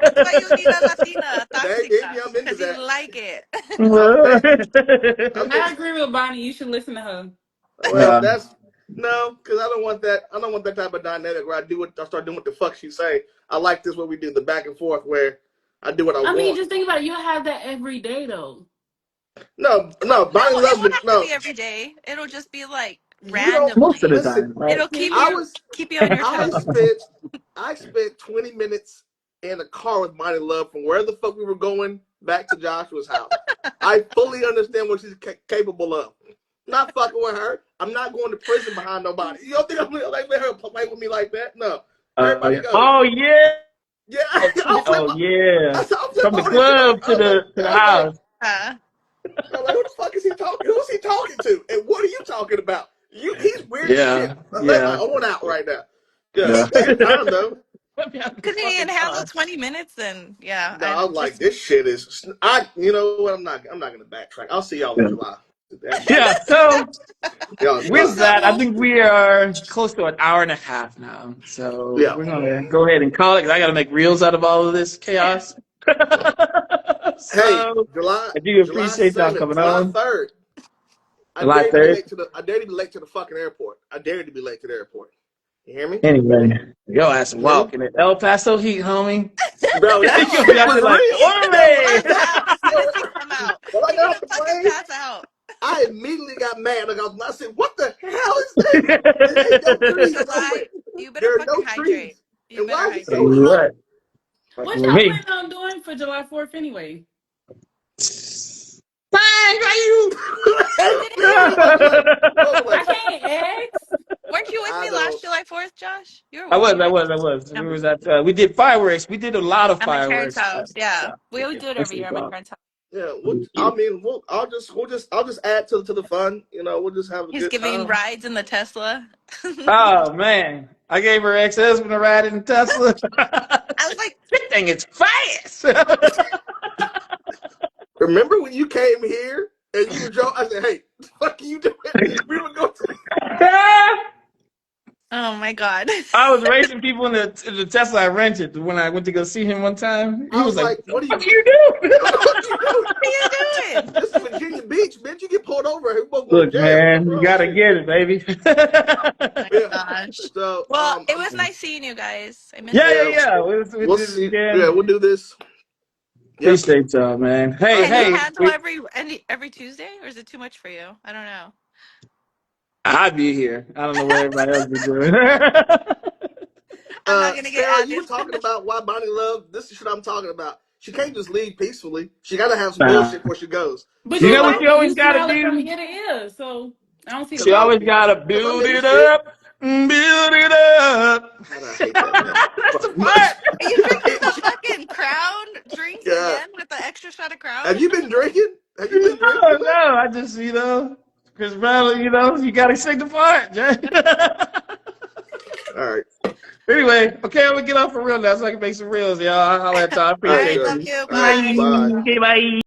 That's why you need a Latina, maybe toxica, I'm into because you that. like it. I'm bad. I'm I just agree with Bonnie. You should listen to her. Well, Yeah. that's no, because I don't want that. I don't want that type of dynamic where I start doing what the fuck she say. I like this where we do the back and forth where I do what I I mean, want. just think about it. You'll have that every day, though. No, Oh no, no, Bonnie it Love. won't have to No, be every day. It'll just be like you don't Most of the randomly. listen. time, right? It'll keep Yeah. I you was keep you on your I toes. spent I spent 20 minutes in a car with Bonnie Love from where the fuck we were going back to Joshua's house. I fully understand what she's capable of. Not fucking with her. I'm not going to prison behind nobody. You don't think I'm gonna like let her play with me like that? No. Everybody Yeah. goes. Oh yeah. Yeah, I'll flip. Oh yeah. I'll flip From the on his shit. club to the house. Uh, Who the fuck is he talking? Who's he talking to? And what are you talking about? He's weird as shit. Yeah. Let my Yeah. own out right now. Yeah, Yeah. we had time though. Let me have the Because you fucking didn't handle time. 20 minutes, then yeah, No, I and was like, just this shit is. You know what? I'm not gonna backtrack. I'll see y'all in Yeah. July. That shit. Yeah. So Y'all in you with July. that, I still think we are close to an hour and a half now. So Yeah. we're gonna go ahead and call it because I gotta make reels out of all of this yeah. chaos. Hey, So July I do July appreciate y'all 7th, coming July on. 3rd. July 3rd. I dare to be late to the fucking airport. I dare to be late to the airport. You hear me? Anyway, yo ass You hear me? walking it. El Paso heat, homie. Bro, You're that gonna be shit out there was like, real. He'll Yo, when I Orme! pass got out as soon yo, as you come out. when I You're got off gonna the fucking plane, pass out. I immediately got mad. I said, "What the hell is this? There ain't no trees July, nowhere. you better There are no fucking hydrate. trees. You And why better is it so hydrate. hot?" What? What Fucking with y'all me. plan on doing for July 4th anyway? Fine, are you? You Hey, didn't yo, ask. I Overlay. can't ask. Weren't you with I me last don't. July 4th, Josh? You were I with was, me, I right? was, I was. We No. was at, we did fireworks. We did a lot of At my parents' fireworks. house. Yeah. Yeah, We always do it this every is year at my parents' house. Yeah, I mean, I'll just add to the fun. We'll just have a He's good giving time. rides in the Tesla. Oh man, I gave her ex-husband a ride in the Tesla. I was like, That thing is fast. Remember when you came here and you were drunk? I said, "Hey, what are you doing?" We were going. oh my God. I was racing people in the Tesla I rented when I went to go see him one time. He I was was like, like, "What the "What are fuck you? you do?" What the fuck are you doing? What are you doing? This is Virginia Beach, bitch. You get pulled over. We both going to Look, jail. What's man, you wrong with gotta you?" get it, baby. Oh my Yeah. gosh. So Well, it was nice seeing you guys. I miss Yeah, you. yeah, yeah, yeah. We we'll did it see. Yeah, again. we'll do this. Yep. Appreciate y'all, man. All Hey, right, Can you man. hey, handle every Tuesday, or is it too much for you? I don't know. I'll be here. I don't know what everybody else be doing. I'm not gonna get Sarah, you were added. talking about why Bonnie Love. This is shit I'm talking about. She can't just leave peacefully. She got to have some Nah. bullshit before she goes. But You you know what So, like you it. always You gotta smile it from do? ear to ear. So I don't see the cause She I'm, always problem. gotta cause I'm build in the it shit. up, build it up. God, I hate that man. That's the Fucking part. much. Are you drinking the fucking Crown drink God. again with the extra shot of Crown? Have you been drinking? Have you been drinking, No, man? no, I just, Chris Brown, you gotta sing the part, Jay. All right. Anyway, okay, I'm gonna get off for real now so I can make some reels, y'all. I'll holler at y'all. I All All right, appreciate right, Sarah. love you. you. All right. Bye. Bye. Bye. Okay, bye.